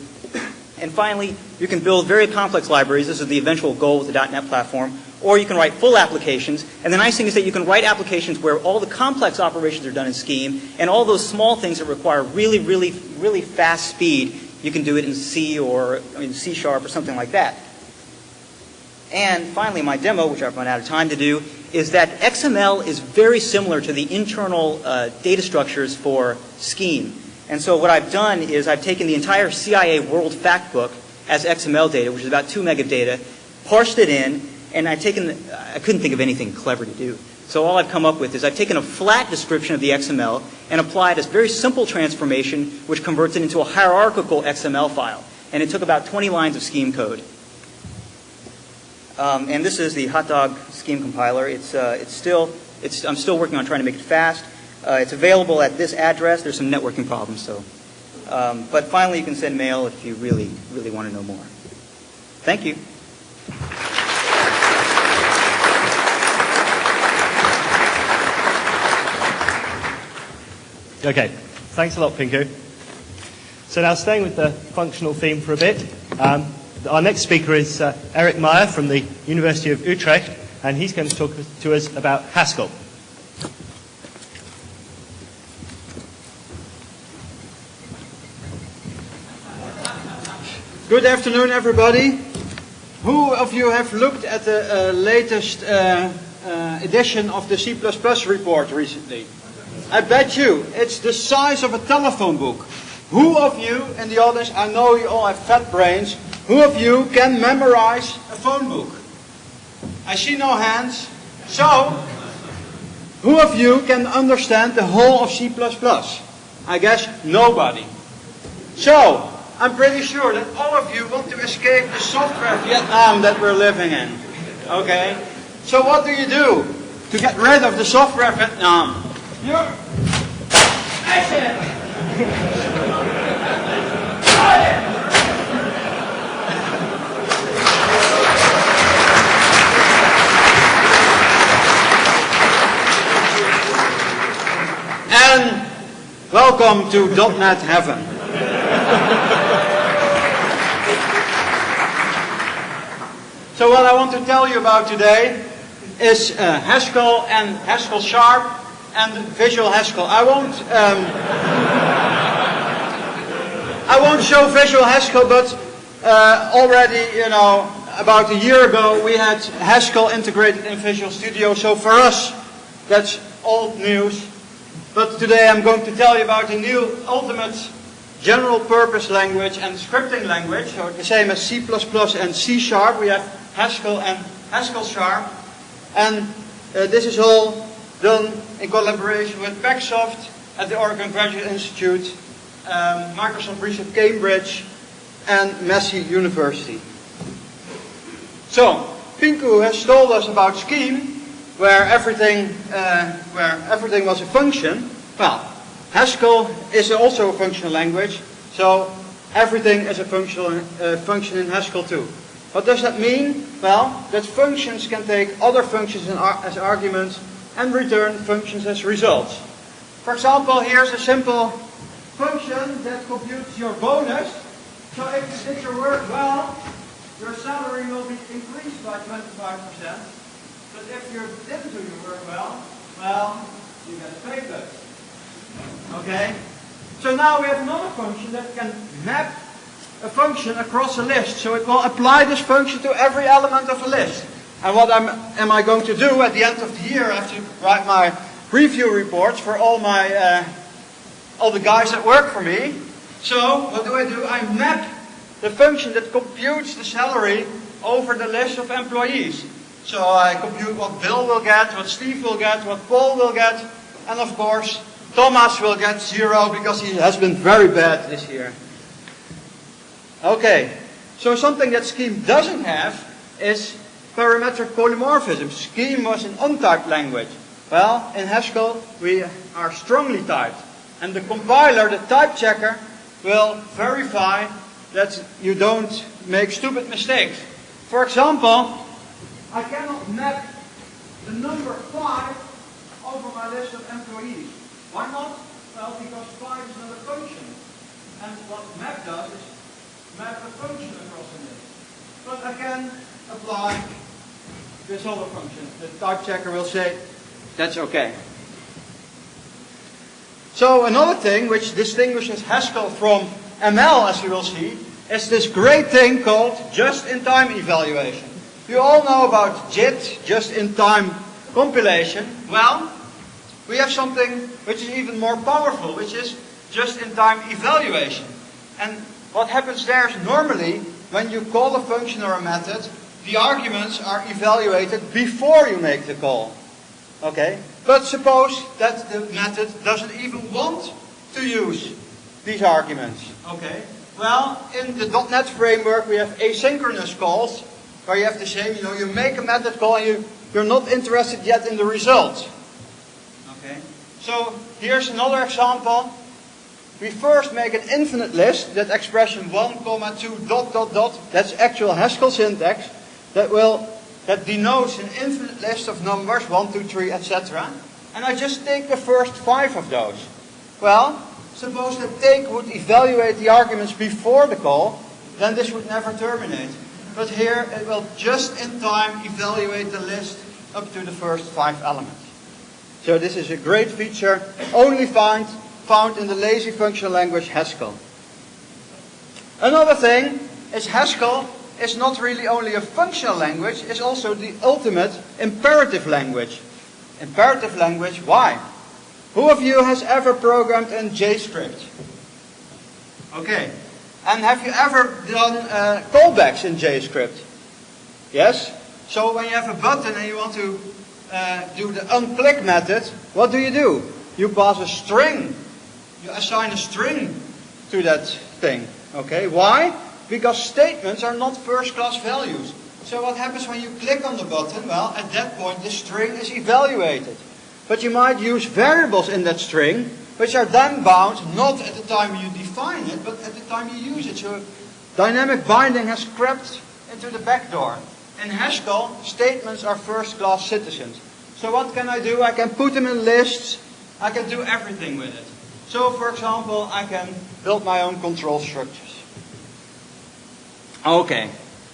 G: And finally, you can build very complex libraries. This is the eventual goal with the .NET platform. Or you can write full applications. And the nice thing is that you can write applications where all the complex operations are done in Scheme, and all those small things that require really, really, really fast speed, you can do it in C or in C# or something like that. And finally, my demo, which I've run out of time to do, is that XML is very similar to the internal data structures for Scheme. And so what I've done is I've taken the entire CIA World Factbook as XML data, which is about 2 meg of data, parsed it in, and I couldn't think of anything clever to do. So all I've come up with is I've taken a flat description of the XML and applied a very simple transformation which converts it into a hierarchical XML file. And it took about 20 lines of Scheme code. And this is the hot dog Scheme compiler. I'm still working on trying to make it fast. It's available at this address. There's some networking problems, so. But finally, you can send mail if you really, really want to know more. Thank you.
A: Okay, thanks a lot, Pinku. So now staying with the functional theme for a bit, our next speaker is Erik Meijer from the University of Utrecht, and he's going to talk to us about Haskell.
H: Good afternoon, everybody. Who of you have looked at the latest edition of the C++ report recently? I bet you, it's the size of a telephone book. Who of you in the audience, I know you all have fat brains, who of you can memorize a phone book? I see no hands. So, who of you can understand the whole of C++? I guess nobody. So, I'm pretty sure that all of you want to escape the software Vietnam that we're living in. Okay? So what do you do to get rid of the software Vietnam? And welcome to .NET Heaven. So what I want to tell you about today is Haskell and Haskell Sharp and Visual Haskell. I won't show Visual Haskell, but already, about a year ago we had Haskell integrated in Visual Studio. So for us, that's old news. But today I'm going to tell you about the new ultimate general purpose language and scripting language. So the same as C++ and C#. We have Haskell and Haskell Sharp. And this is all done in collaboration with Packsoft at the Oregon Graduate Institute, Microsoft Research Cambridge, and Massey University. So, Pinku has told us about Scheme, where everything was a function. Well, Haskell is also a functional language, so everything is a function in Haskell too. What does that mean? Well, that functions can take other functions as arguments and return functions as results. For example, here's a simple function that computes your bonus. So if you did your work well, your salary will be increased by 25%. But if you didn't do your work well, you get a pay cut. Okay? So now we have another function that can map a function across a list. So it will apply this function to every element of a list. And what am I going to do at the end of the year? I have to write my review reports for all the guys that work for me. So what do? I map the function that computes the salary over the list of employees. So I compute what Bill will get, what Steve will get, what Paul will get, and of course Thomas will get 0 because he has been very bad this year. Okay, so something that Scheme doesn't have is parametric polymorphism. Scheme was an untyped language. Well, in Haskell, we are strongly typed. And the compiler, the type checker, will verify that you don't make stupid mistakes. For example, I cannot map the number 5 over my list of employees. Why not? Well, because 5 is not a function. And what map does is map a function across a list. But I can apply this other function. The type checker will say, that's okay. So another thing which distinguishes Haskell from ML, as you will see, is this great thing called just-in-time evaluation. You all know about JIT, just-in-time compilation. Well, we have something which is even more powerful, which is just-in-time evaluation. And what happens there is normally, when you call a function or a method, the arguments are evaluated before you make the call. Okay? But suppose that the method doesn't even want to use these arguments. Okay? Well, in the .NET framework we have asynchronous calls, where you have the same, you make a method call and you're not interested yet in the result. Okay? So here's another example. We first make an infinite list, that expression 1, 2, ... That's actual Haskell syntax. That denotes an infinite list of numbers, 1, 2, 3, etc. And I just take the first 5 of those. Well, suppose that take would evaluate the arguments before the call, then this would never terminate. But here it will just in time evaluate the list up to the first 5 elements. So this is a great feature, only found in the lazy functional language Haskell. Another thing is Haskell is not really only a functional language, it's also the ultimate imperative language. Imperative language, why? Who of you has ever programmed in JScript? Okay. And have you ever done callbacks in JScript? Yes? So when you have a button and you want to do the unclick method, what do? You pass a string. You assign a string to that thing. Okay? Why? Because statements are not first-class values. So what happens when you click on the button? Well, at that point the string is evaluated. But you might use variables in that string, which are then bound not at the time you define it, but at the time you use it. So dynamic binding has crept into the back door. In Haskell, statements are first-class citizens. So what can I do? I can put them in lists. I can do everything with it. So, for example, I can build my own control structures. Okay,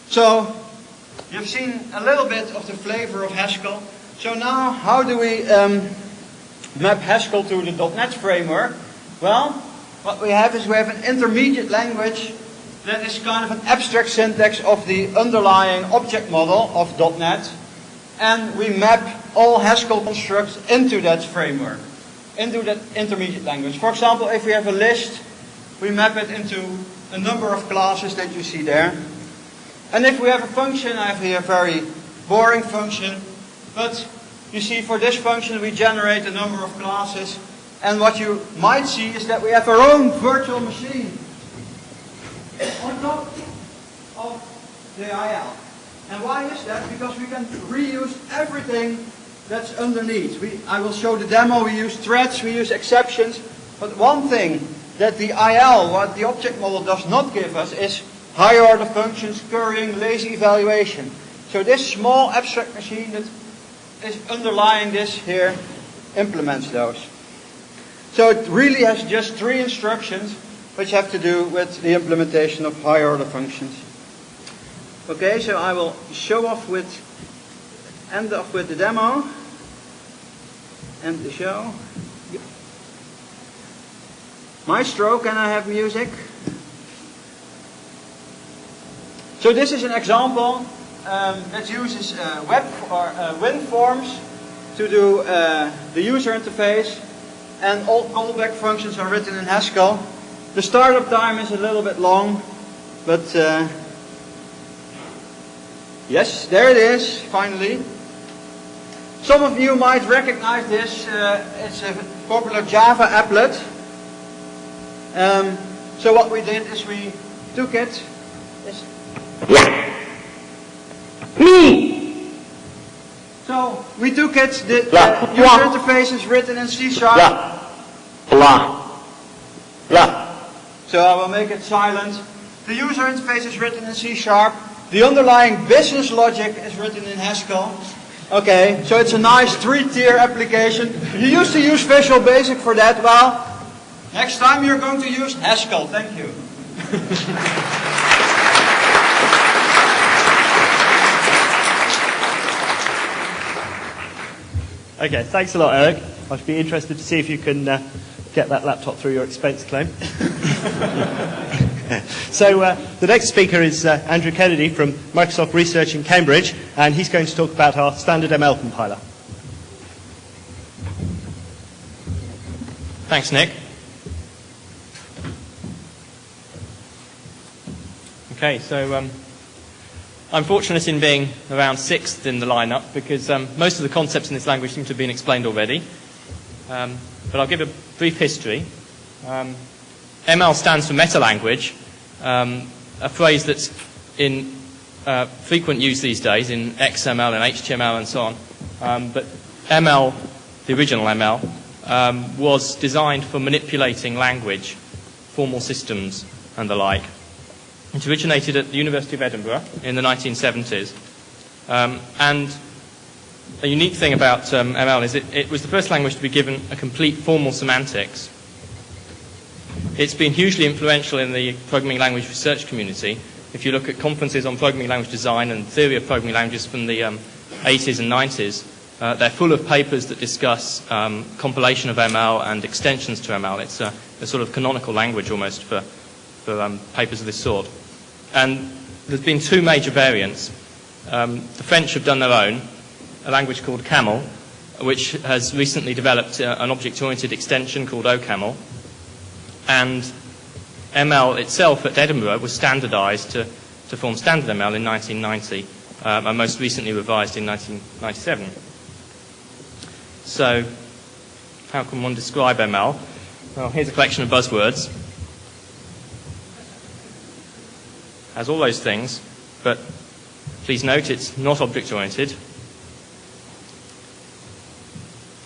H: so you've seen a little bit of the flavor of Haskell. So now, how do we map Haskell to the .NET framework? Well, what we have is we have an intermediate language that is kind of an abstract syntax of the underlying object model of .NET. And we map all Haskell constructs into that framework, into that intermediate language. For example, if we have a list, we map it into a number of classes that you see there. And if we have a function, I have here a very boring function, but you see for this function we generate a number of classes, and what you might see is that we have our own virtual machine on top of the IL. And why is that? Because we can reuse everything that's underneath. I will show the demo, we use threads, we use exceptions, but one thing that the IL, what the object model does not give us, is higher order functions, currying, lazy evaluation. So this small abstract machine that is underlying this here implements those. So it really has just 3 instructions which have to do with the implementation of higher order functions. Okay, so I will end off with the demo and the show. Maestro, can I have music? So this is an example that uses web or WinForms to do the user interface, and all callback functions are written in Haskell. The startup time is a little bit long, but yes, there it is, finally. Some of you might recognize this. It's a popular Java applet. So what we did is we took it. Me! we took it, the
C: Blah.
H: user interface is written in C#.
C: Blah. Blah. Blah.
H: So I will make it silent. The user interface is written in C#. The underlying business logic is written in Haskell. Okay, so it's a nice 3-tier application. You used to use Visual Basic for that. Well, next time you're going to use Haskell. Thank you.
A: Okay, thanks a lot, Erik. I'd be interested to see if you can get that laptop through your expense claim. So the next speaker is Andrew Kennedy from Microsoft Research in Cambridge, and he's going to talk about our standard ML compiler.
I: Thanks, Nick. Okay, so I'm fortunate in being around 6th in the lineup because most of the concepts in this language seem to have been explained already. But I'll give a brief history. ML stands for meta-language, a phrase that's in frequent use these days in XML and HTML and so on. But ML, the original ML, was designed for manipulating language, formal systems and the like. It originated at the University of Edinburgh in the 1970s. And a unique thing about ML is it was the first language to be given a complete formal semantics. It's been hugely influential in the programming language research community. If you look at conferences on programming language design and theory of programming languages from the 80s and 90s, they're full of papers that discuss compilation of ML and extensions to ML. It's a sort of canonical language almost for papers of this sort. And there's been two major variants. The French have done their own, a language called Camel, which has recently developed an object-oriented extension called OCaml. And ML itself at Edinburgh was standardized to form standard ML in 1990, and most recently revised in 1997. So, how can one describe ML? Well, here's a collection of buzzwords. Has all those things, but please note it's not object-oriented.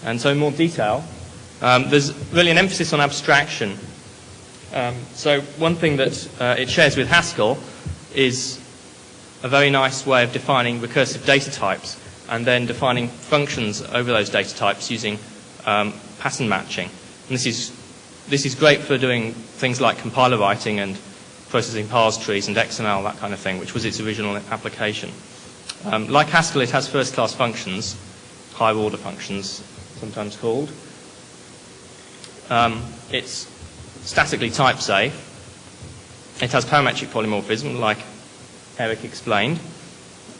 I: And so in more detail, there's really an emphasis on abstraction. So one thing that it shares with Haskell is a very nice way of defining recursive data types and then defining functions over those data types using pattern matching. And this is great for doing things like compiler writing and processing parse trees and XML, that kind of thing, which was its original application. Like Haskell, it has first-class functions, higher-order functions, sometimes called. It's statically type-safe. It has parametric polymorphism, like Erik explained,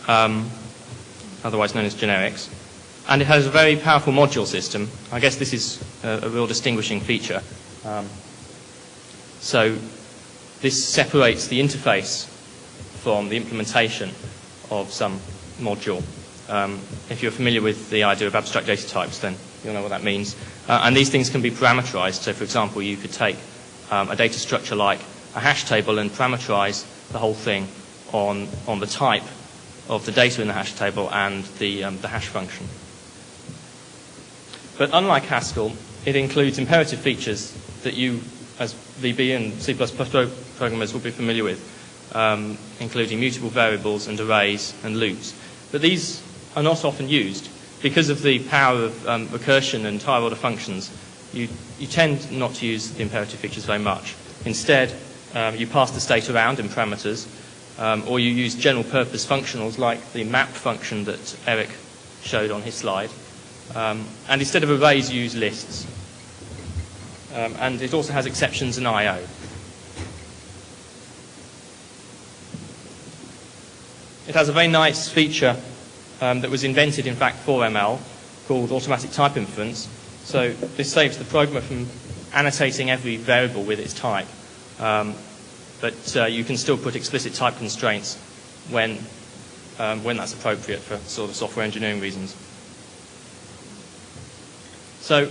I: otherwise known as generics. And it has a very powerful module system. I guess this is a real distinguishing feature. So this separates the interface from the implementation of some module. If you're familiar with the idea of abstract data types, then you'll know what that means. And these things can be parameterized. So, for example, you could take a data structure like a hash table and parameterize the whole thing on the type of the data in the hash table and the hash function. But unlike Haskell, it includes imperative features that you, as VB and C++ programmers, will be familiar with, including mutable variables and arrays and loops. But these are not often used. Because of the power of recursion and higher-order functions, you tend not to use the imperative features very much. Instead, you pass the state around in parameters, or you use general-purpose functionals like the map function that Erik showed on his slide. And instead of arrays, you use lists. And it also has exceptions in I/O. It has a very nice feature that was invented, in fact, for ML, called automatic type inference. So this saves the programmer from annotating every variable with its type. But you can still put explicit type constraints when that's appropriate for sort of software engineering reasons. So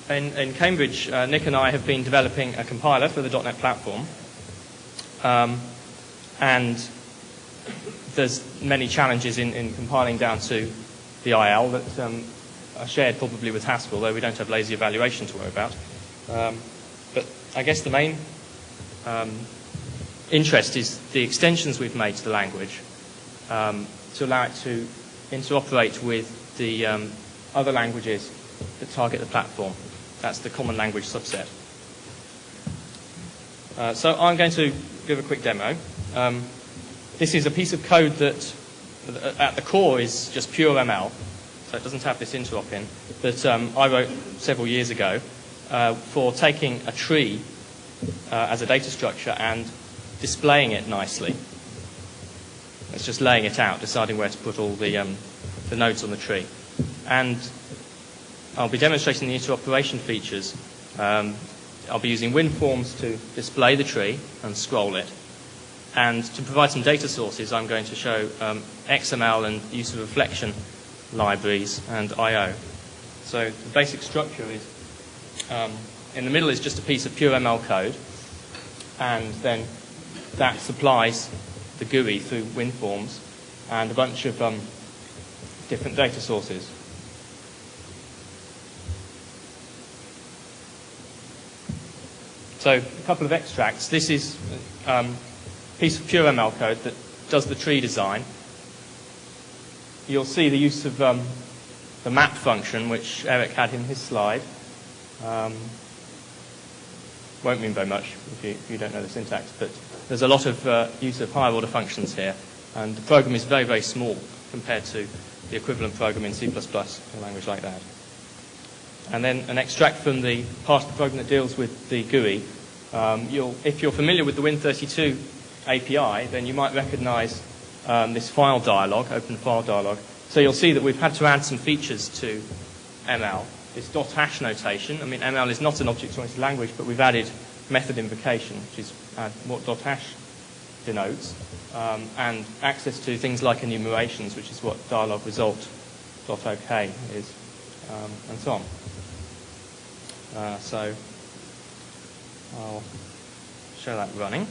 I: in Cambridge, Nick and I have been developing a compiler for the .NET platform. And there's many challenges in compiling down to the IL that are shared probably with Haskell, though we don't have lazy evaluation to worry about. But I guess the main interest is the extensions we've made to the language to allow it to interoperate with the other languages that target the platform. That's the common language subset. So I'm going to give a quick demo. This is a piece of code that at the core is just pure ML, so it doesn't have this interop in, that I wrote several years ago for taking a tree as a data structure and displaying it nicely. It's just laying it out, deciding where to put all the nodes on the tree. And I'll be demonstrating the interoperation features. I'll be using WinForms to display the tree and scroll it. And to provide some data sources, I'm going to show XML and use of reflection libraries and I/O. So the basic structure is, in the middle is just a piece of pure ML code, and then that supplies the GUI through WinForms and a bunch of different data sources. So a couple of extracts. This is a piece of pure ML code that does the tree design. You'll see the use of the map function, which Erik had in his slide. Won't mean very much if you don't know the syntax, but there's a lot of use of higher order functions here, and the program is very, very small compared to the equivalent program in C++, a language like that. And then an extract from the part of the program that deals with the GUI. If you're familiar with the Win32 API, then you might recognize this file dialog, open file dialog. So you'll see that we've had to add some features to ML. This .hash notation. I mean, ML is not an object-oriented language, but we've added method invocation, which is what .hash denotes, and access to things like enumerations, which is what dialog result.ok is, and so on. So I'll show that running.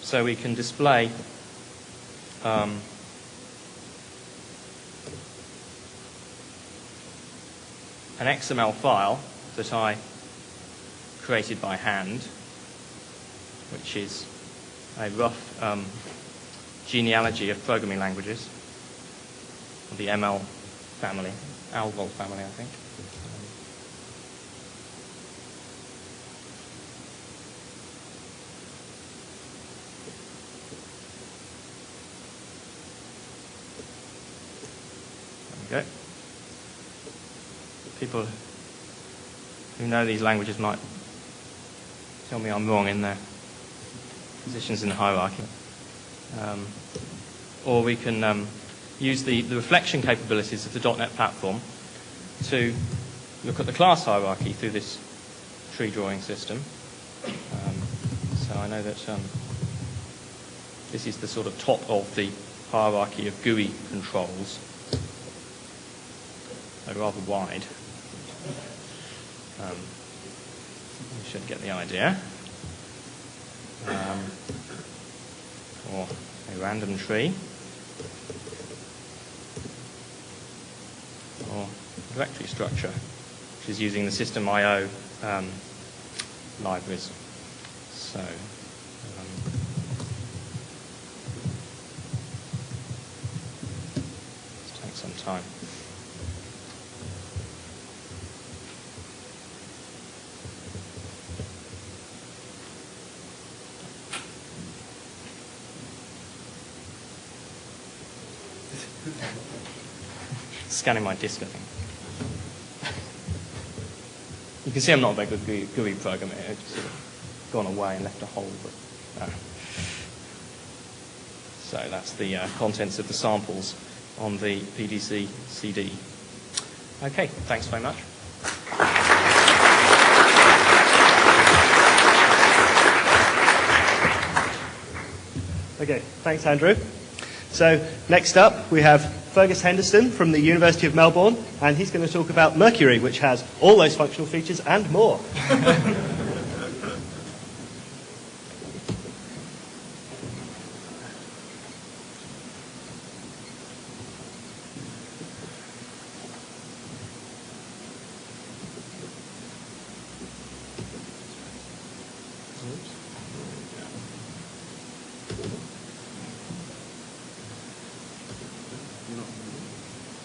I: So we can display an XML file that I created by hand, which is a rough genealogy of programming languages, the ML family, Algol family, I think. There we go. People who know these languages might tell me I'm wrong in their positions in the hierarchy. Or we can use the reflection capabilities of the .NET platform to look at the class hierarchy through this tree drawing system. So I know that this is the sort of top of the hierarchy of GUI controls. They're rather wide. You should get the idea. Or a random tree. Or directory structure, which is using the system I/O libraries. So let's take some time. Scanning my disk, I think. You can see I'm not a very good GUI programmer. It's sort of gone away and left a hole. But, so that's the contents of the samples on the PDC CD. Okay, thanks very much.
A: Okay, thanks, Andrew. So next up, we have Fergus Henderson from the University of Melbourne, and he's going to talk about Mercury, which has all those functional features and more.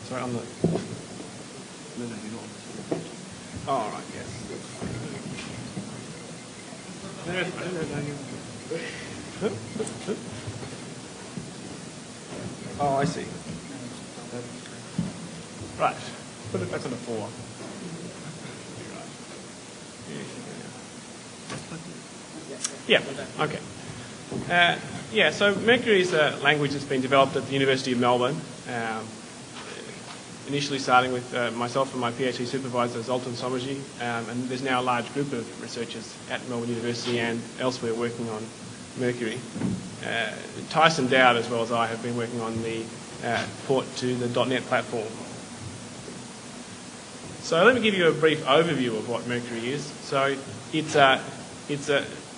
J: Sorry, on the... Oh, all right, yes. Oh, I see. Right. Put it back on the 4. Yeah, okay. Yeah, so Mercury is a language that's been developed at the University of Melbourne, initially starting with myself and my PhD supervisor, Zoltan Somerji, and there's now a large group of researchers at Melbourne University and elsewhere working on Mercury. Tyson Dowd, as well as I, have been working on the port to the .NET platform. So let me give you a brief overview of what Mercury is. So it's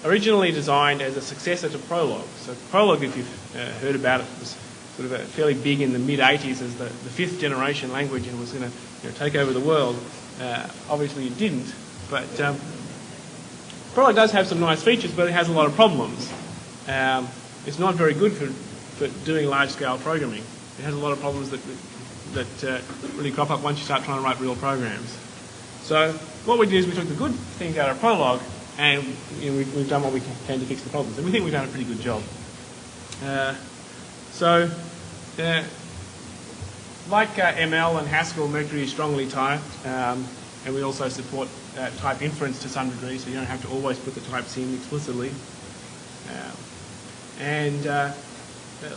J: originally designed as a successor to Prolog. So Prolog, if you've heard about it, was sort of fairly big in the mid-80s as the fifth generation language and was going to take over the world. Obviously it didn't, but Prolog does have some nice features, but it has a lot of problems. It's not very good for doing large-scale programming. It has a lot of problems that really crop up once you start trying to write real programs. So what we did is we took the good things out of Prolog and we've done what we can to fix the problems. And we think we've done a pretty good job. Like ML and Haskell, Mercury is strongly typed, and we also support type inference to some degree, so you don't have to always put the types in explicitly.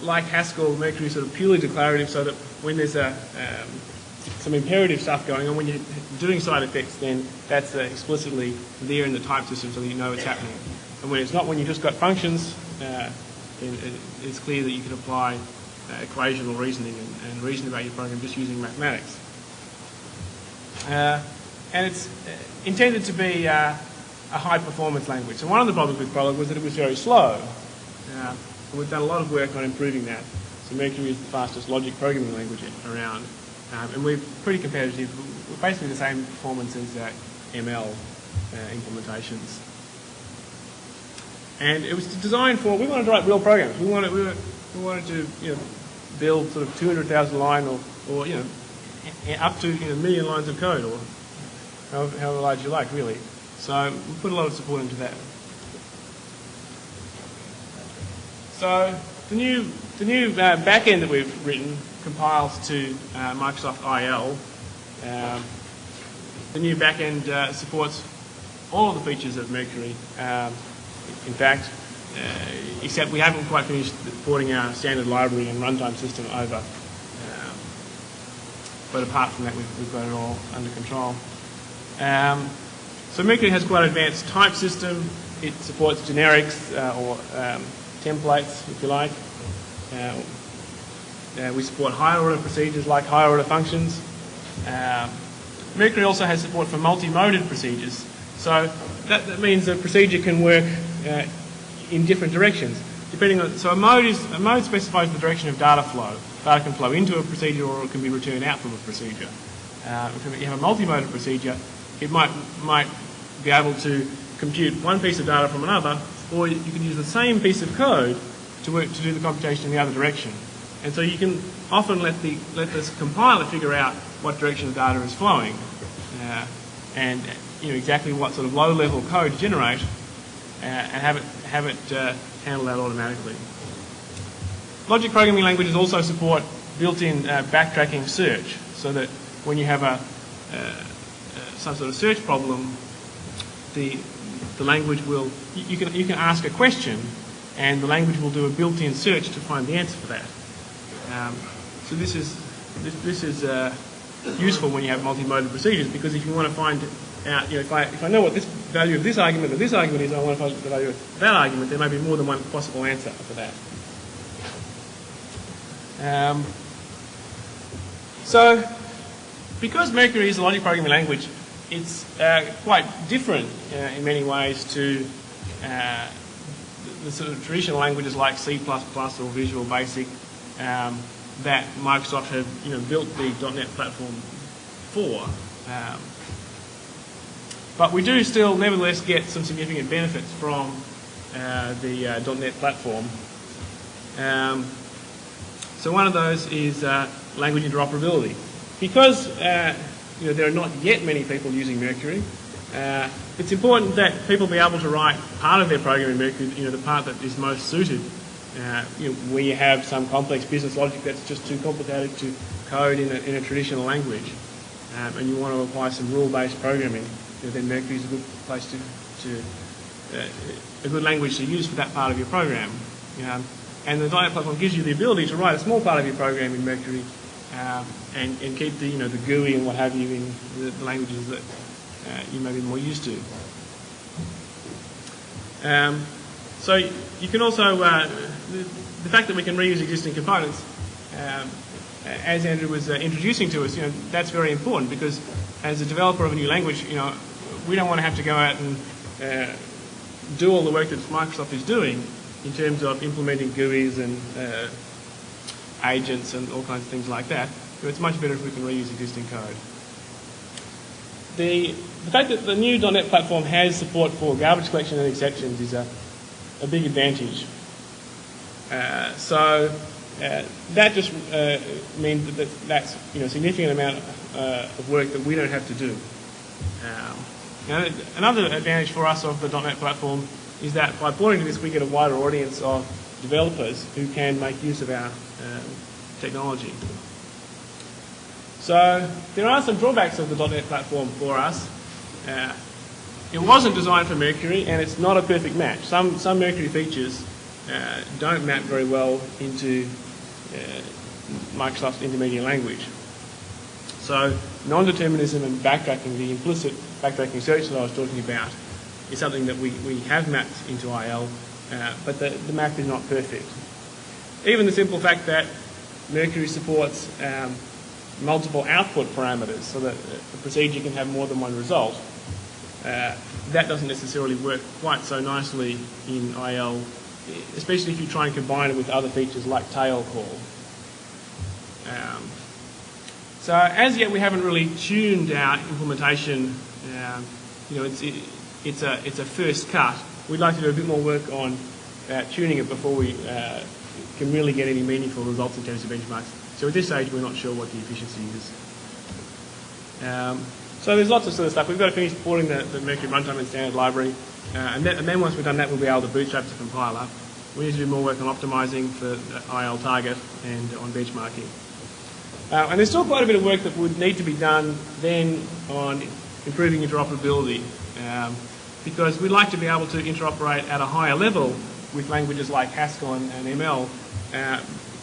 J: Like Haskell, Mercury is sort of purely declarative, so that when there's some imperative stuff going on, when you're doing side effects, then that's explicitly there in the type system so that you know it's happening. And when it's not, when you've just got functions, then it's clear that you can apply equational reasoning and reason about your program just using mathematics. And it's intended to be a high-performance language. So one of the problems with Prolog was that it was very slow. And we've done a lot of work on improving that. So Mercury is the fastest logic programming language around. And we're pretty competitive. We're basically the same performance as ML implementations. And it was designed for, we wanted to write real programs. We wanted to build sort of 200,000 line or up to a million lines of code, or however large you like, really. So we put a lot of support into that. So the new back end that we've written compiles to Microsoft IL. The new back end supports all of the features of Mercury. In fact, except we haven't quite finished porting our standard library and runtime system over. But apart from that, we've got it all under control. So Mercury has quite an advanced type system. It supports generics or templates, if you like. We support higher order procedures like higher order functions. Mercury also has support for multi-moded procedures. So that means a procedure can work in different directions. So a mode specifies the direction of data flow. Data can flow into a procedure or it can be returned out from a procedure. If you have a multi-moded procedure, it might be able to compute one piece of data from another, or you can use the same piece of code to do the computation in the other direction. And so you can often let this compiler figure out what direction the data is flowing, and exactly what sort of low-level code to generate, and have it handle that automatically. Logic programming languages also support built-in backtracking search, so that when you have some sort of search problem, the language will you can ask a question, and the language will do a built-in search to find the answer for that. So this is useful when you have multi-moded procedures, because if you want to find out, if I know what this value of this argument or this argument is, I want to find the value of that argument, there may be more than one possible answer for that. So because Mercury is a logic programming language, it's quite different in many ways to the sort of traditional languages like C++ or Visual Basic that Microsoft have built the .NET platform for. But we do still nevertheless get some significant benefits from the .NET platform. So one of those is language interoperability. because there are not yet many people using Mercury, it's important that people be able to write part of their program in Mercury, the part that is most suited. Where you have some complex business logic that's just too complicated to code in a traditional language, and you want to apply some rule-based programming, then Mercury is a good place a good language to use for that part of your program. And the .NET platform gives you the ability to write a small part of your program in Mercury, and keep the the GUI and what have you in the languages that you may be more used to. So you can also, the fact that we can reuse existing components, as Andrew was introducing to us, that's very important, because as a developer of a new language, we don't want to have to go out and do all the work that Microsoft is doing in terms of implementing GUIs and agents and all kinds of things like that. It's much better if we can reuse existing code. The fact that the new .NET platform has support for garbage collection and exceptions is a big advantage. That just means that's a significant amount of work that we don't have to do. Another advantage for us of the .NET platform is that by porting to this, we get a wider audience of developers who can make use of our technology. So there are some drawbacks of the .NET platform for us. It wasn't designed for Mercury, and it's not a perfect match. Some Mercury features don't map very well into Microsoft's intermediate language. So non-determinism and backtracking, the implicit backtracking search that I was talking about, is something that we have mapped into IL, but the map is not perfect. Even the simple fact that Mercury supports multiple output parameters, so that a procedure can have more than one result, that doesn't necessarily work quite so nicely in IL, especially if you try and combine it with other features like tail call. So as yet we haven't really tuned our implementation. It's a first cut. We'd like to do a bit more work on tuning it before we can really get any meaningful results in terms of benchmarks. So at this stage we're not sure what the efficiency is. So there's lots of sort of stuff. We've got to finish porting the Mercury runtime and standard library, and then once we've done that, we'll be able to bootstrap the compiler. We need to do more work on optimizing for the IL target and on benchmarking. And there's still quite a bit of work that would need to be done then on improving interoperability, because we'd like to be able to interoperate at a higher level with languages like Haskell and ML,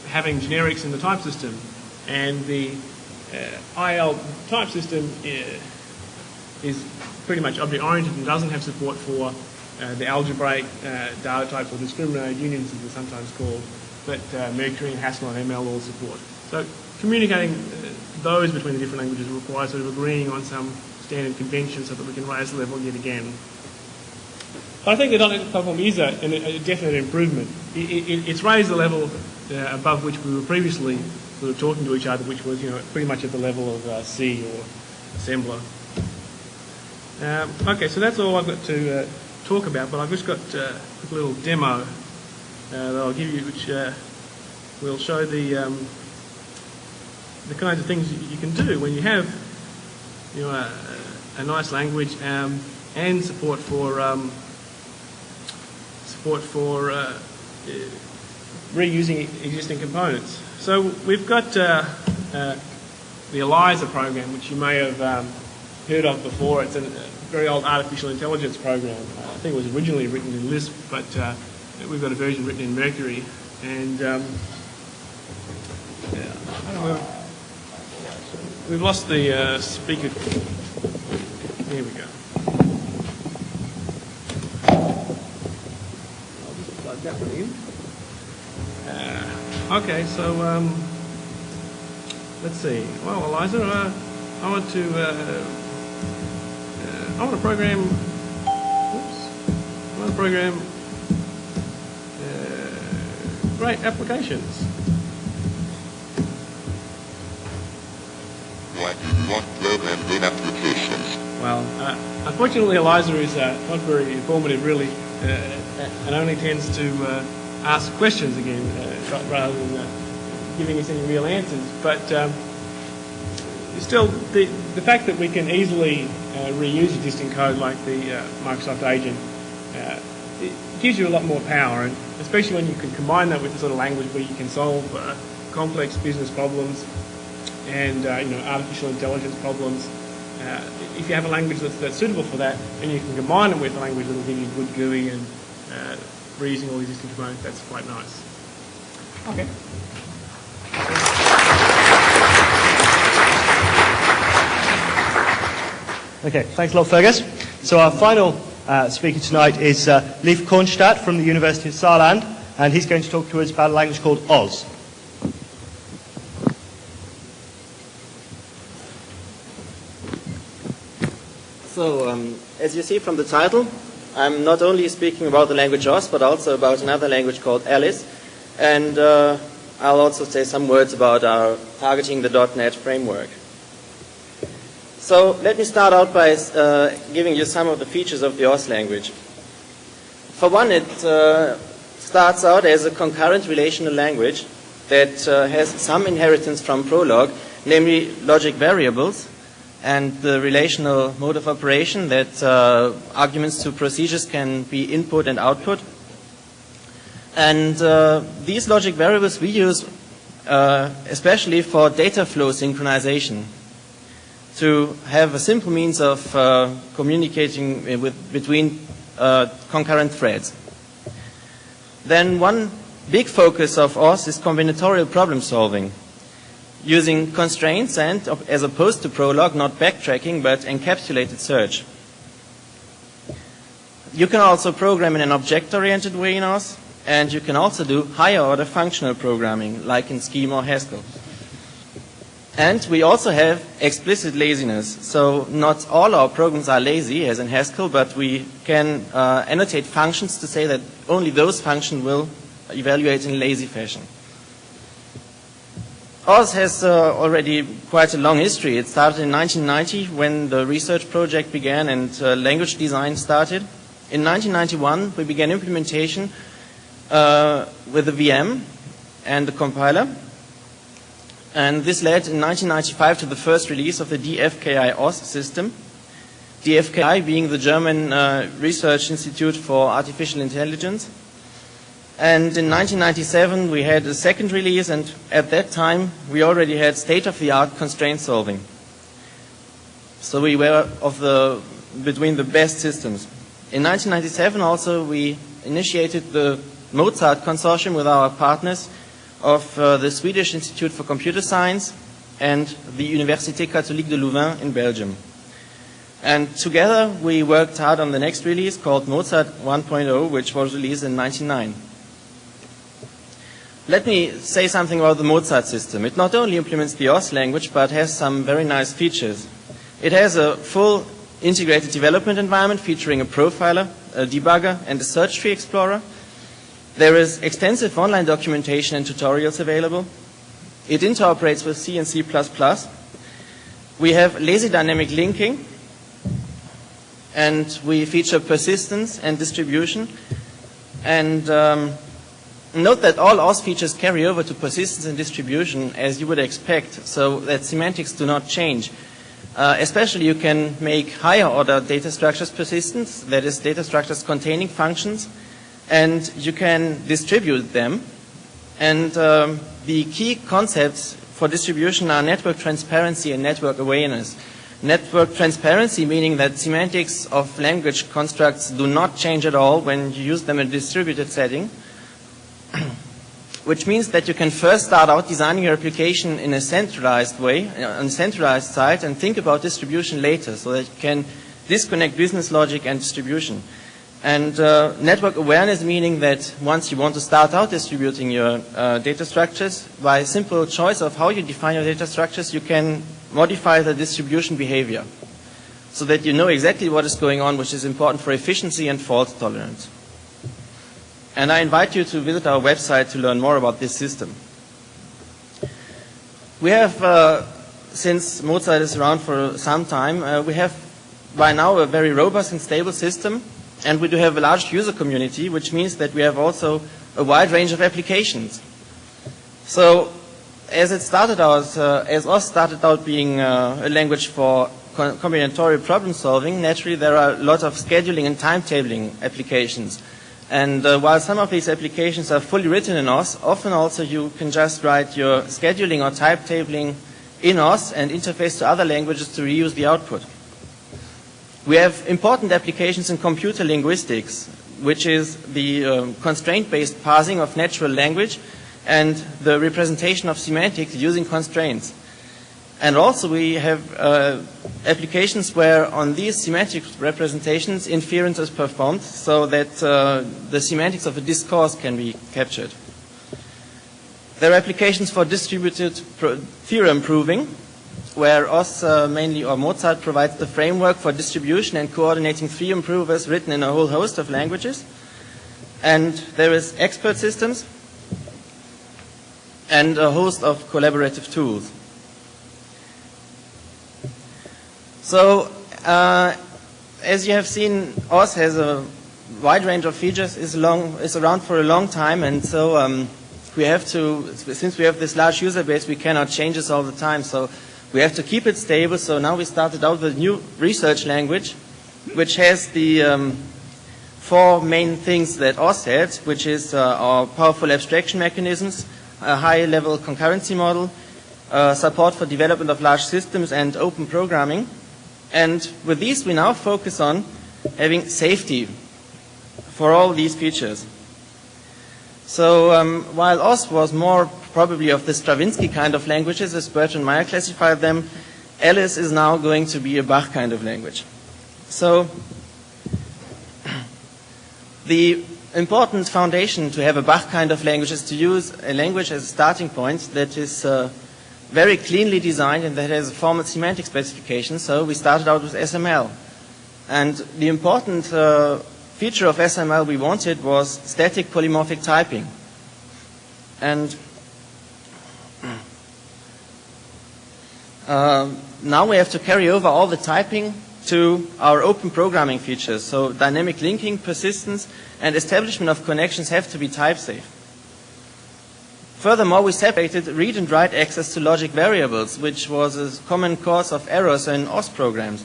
J: having generics in the type system, and the IL type system is pretty much object-oriented and doesn't have support for the algebraic data types, or discriminated unions as they're sometimes called, but Mercury and Haskell and ML all support. So communicating those between the different languages requires sort of agreeing on some standard convention so that we can raise the level yet again. But I think the .NET platform is a definite improvement. It's raised the level above which we were previously sort of talking to each other, which was pretty much at the level of C or assembler. Okay, so that's all I've got to talk about, but I've just got a quick little demo that I'll give you, which will show the kinds of things you can do when you have a nice language and support for reusing existing components. So we've got the ELIZA program, which you may have heard of before. It's a very old artificial intelligence program. I think it was originally written in Lisp, but we've got a version written in Mercury. And I don't know, we've lost the speaker. Here we go. I'll just plug that one in. Okay, so let's see. Well, Eliza, I want to program. Oops. I want to program great applications.
K: What program great applications?
J: Well, unfortunately, Eliza is not very informative, really, and only tends to ask questions again rather than giving us any real answers. But still, the fact that we can easily reuse existing code like the Microsoft agent, it gives you a lot more power, and especially when you can combine that with the sort of language where you can solve complex business problems and artificial intelligence problems. If you have a language that's suitable for that, and you can combine it with a language that will give you good GUI and reusing all the existing components, that's quite nice. Okay.
A: Okay, thanks a lot, Fergus. So our final speaker tonight is Leif Kornstaedt from the University of Saarland, and he's going to talk to us about a language called Oz.
L: So, as you see from the title, I'm not only speaking about the language Oz, but also about another language called Alice, and I'll also say some words about our targeting the .NET framework. So let me start out by giving you some of the features of the Oz language. For one, it starts out as a concurrent relational language that has some inheritance from Prolog, namely logic variables and the relational mode of operation that arguments to procedures can be input and output. And these logic variables we use especially for data flow synchronization, to have a simple means of communicating between concurrent threads. Then one big focus of Oz is combinatorial problem solving, using constraints and, as opposed to Prolog, not backtracking but encapsulated search. You can also program in an object-oriented way in Oz, and you can also do higher order functional programming like in Scheme or Haskell. And we also have explicit laziness. So not all our programs are lazy, as in Haskell, but we can annotate functions to say that only those functions will evaluate in lazy fashion. Oz has already quite a long history. It started in 1990 when the research project began and language design started. In 1991, we began implementation with the VM and the compiler. And this led in 1995 to the first release of the DFKI Oz system, DFKI being the German Research Institute for Artificial Intelligence. And in 1997 we had a second release, and at that time we already had state-of-the-art constraint solving. So we were between the best systems. In 1997 also we initiated the Mozart consortium with our partners of the Swedish Institute for Computer Science and the Université Catholique de Louvain in Belgium. And together we worked hard on the next release called Mozart 1.0, which was released in 1999. Let me say something about the Mozart system. It not only implements the Oz language, but has some very nice features. It has a full integrated development environment featuring a profiler, a debugger, and a search tree explorer. There is extensive online documentation and tutorials available. It interoperates with C and C++. We have lazy dynamic linking, and we feature persistence and distribution. And note that all Oz features carry over to persistence and distribution as you would expect, so that semantics do not change. Especially you can make higher order data structures persistent, that is data structures containing functions, and you can distribute them. And the key concepts for distribution are network transparency and network awareness. Network transparency meaning that semantics of language constructs do not change at all when you use them in a distributed setting, which means that you can first start out designing your application in a centralized way, on a centralized side, and think about distribution later, so that you can disconnect business logic and distribution. And network awareness meaning that once you want to start out distributing your data structures, by simple choice of how you define your data structures, you can modify the distribution behavior so that you know exactly what is going on, which is important for efficiency and fault tolerance. And I invite you to visit our website to learn more about this system. We have, since Mozart is around for some time, we have by now a very robust and stable system. And we do have a large user community, which means that we have also a wide range of applications. So as it started out, as OS started out being a language for combinatorial problem solving, naturally there are a lot of scheduling and timetabling applications. And while some of these applications are fully written in OS, often also you can just write your scheduling or timetabling in OS and interface to other languages to reuse the output. We have important applications in computer linguistics, which is the constraint-based parsing of natural language and the representation of semantics using constraints. And also we have applications where on these semantic representations inference is performed so that the semantics of a discourse can be captured. There are applications for distributed theorem proving, where OS mainly, or Mozart, provides the framework for distribution and coordinating theorem provers written in a whole host of languages. And there is expert systems and a host of collaborative tools. So, as you have seen, OS has a wide range of features, is around for a long time, and so we have to, since we have this large user base, we cannot change this all the time, so we have to keep it stable. So now we started out with a new research language, which has the four main things that OS had, which is our powerful abstraction mechanisms, a high-level concurrency model, support for development of large systems, and open programming. And with these, we now focus on having safety for all these features. So while OS was more probably of the Stravinsky kind of languages, as Bertrand and Meyer classified them, Alice is now going to be a Bach kind of language. So the important foundation to have a Bach kind of language is to use a language as a starting point that is very cleanly designed and that has a formal semantic specification. So we started out with SML. And the important feature of SML we wanted was static polymorphic typing. And now we have to carry over all the typing to our open programming features. So dynamic linking, persistence, and establishment of connections have to be type safe. Furthermore, we separated read and write access to logic variables, which was a common cause of errors in OS programs,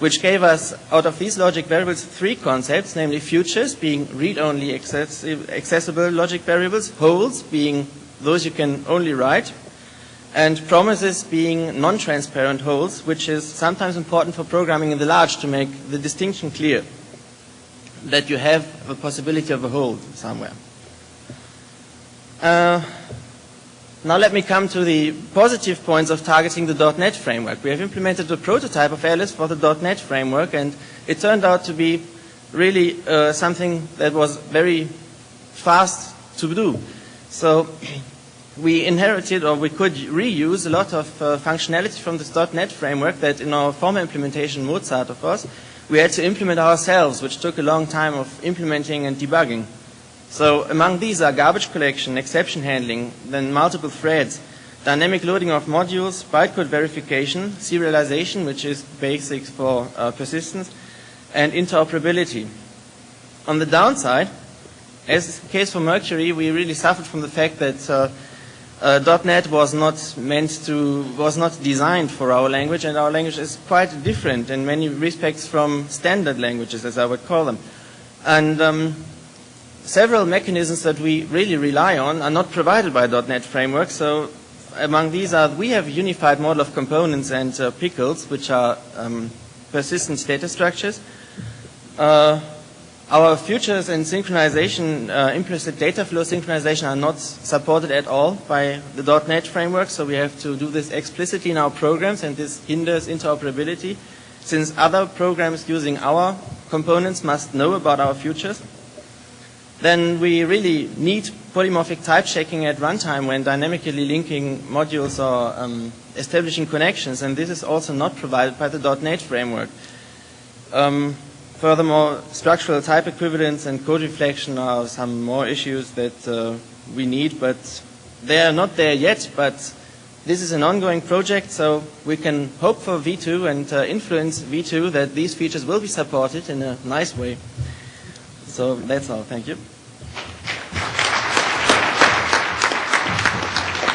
L: which gave us, out of these logic variables, three concepts, namely futures, being read-only accessible logic variables, holes, being those you can only write, and promises being non-transparent holes, which is sometimes important for programming in the large to make the distinction clear, that you have a possibility of a hole somewhere. Now let me come to the positive points of targeting the .NET framework. We have implemented a prototype of Alice for the .NET framework, and it turned out to be really something that was very fast to do. So we inherited, or we could reuse a lot of functionality from this .NET framework that in our former implementation, Mozart of course, we had to implement ourselves, which took a long time of implementing and debugging. So among these are garbage collection, exception handling, then multiple threads, dynamic loading of modules, bytecode verification, serialization, which is basics for persistence, and interoperability. On the downside, as is the case for Mercury, we really suffered from the fact that .NET was not designed for our language, and our language is quite different in many respects from standard languages, as I would call them. And several mechanisms that we really rely on are not provided by .NET Framework. So among these are, we have a unified model of components and pickles, which are persistent data structures. Our futures and synchronization, implicit data flow synchronization are not supported at all by the .NET Framework, so we have to do this explicitly in our programs, and this hinders interoperability, since other programs using our components must know about our futures. Then we really need polymorphic type checking at runtime when dynamically linking modules or establishing connections, and this is also not provided by the .NET Framework. Furthermore, structural type equivalence and code reflection are some more issues that we need, but they are not there yet. But this is an ongoing project, so we can hope for V2 and influence V2 that these features will be supported in a nice way. So that's all. Thank you.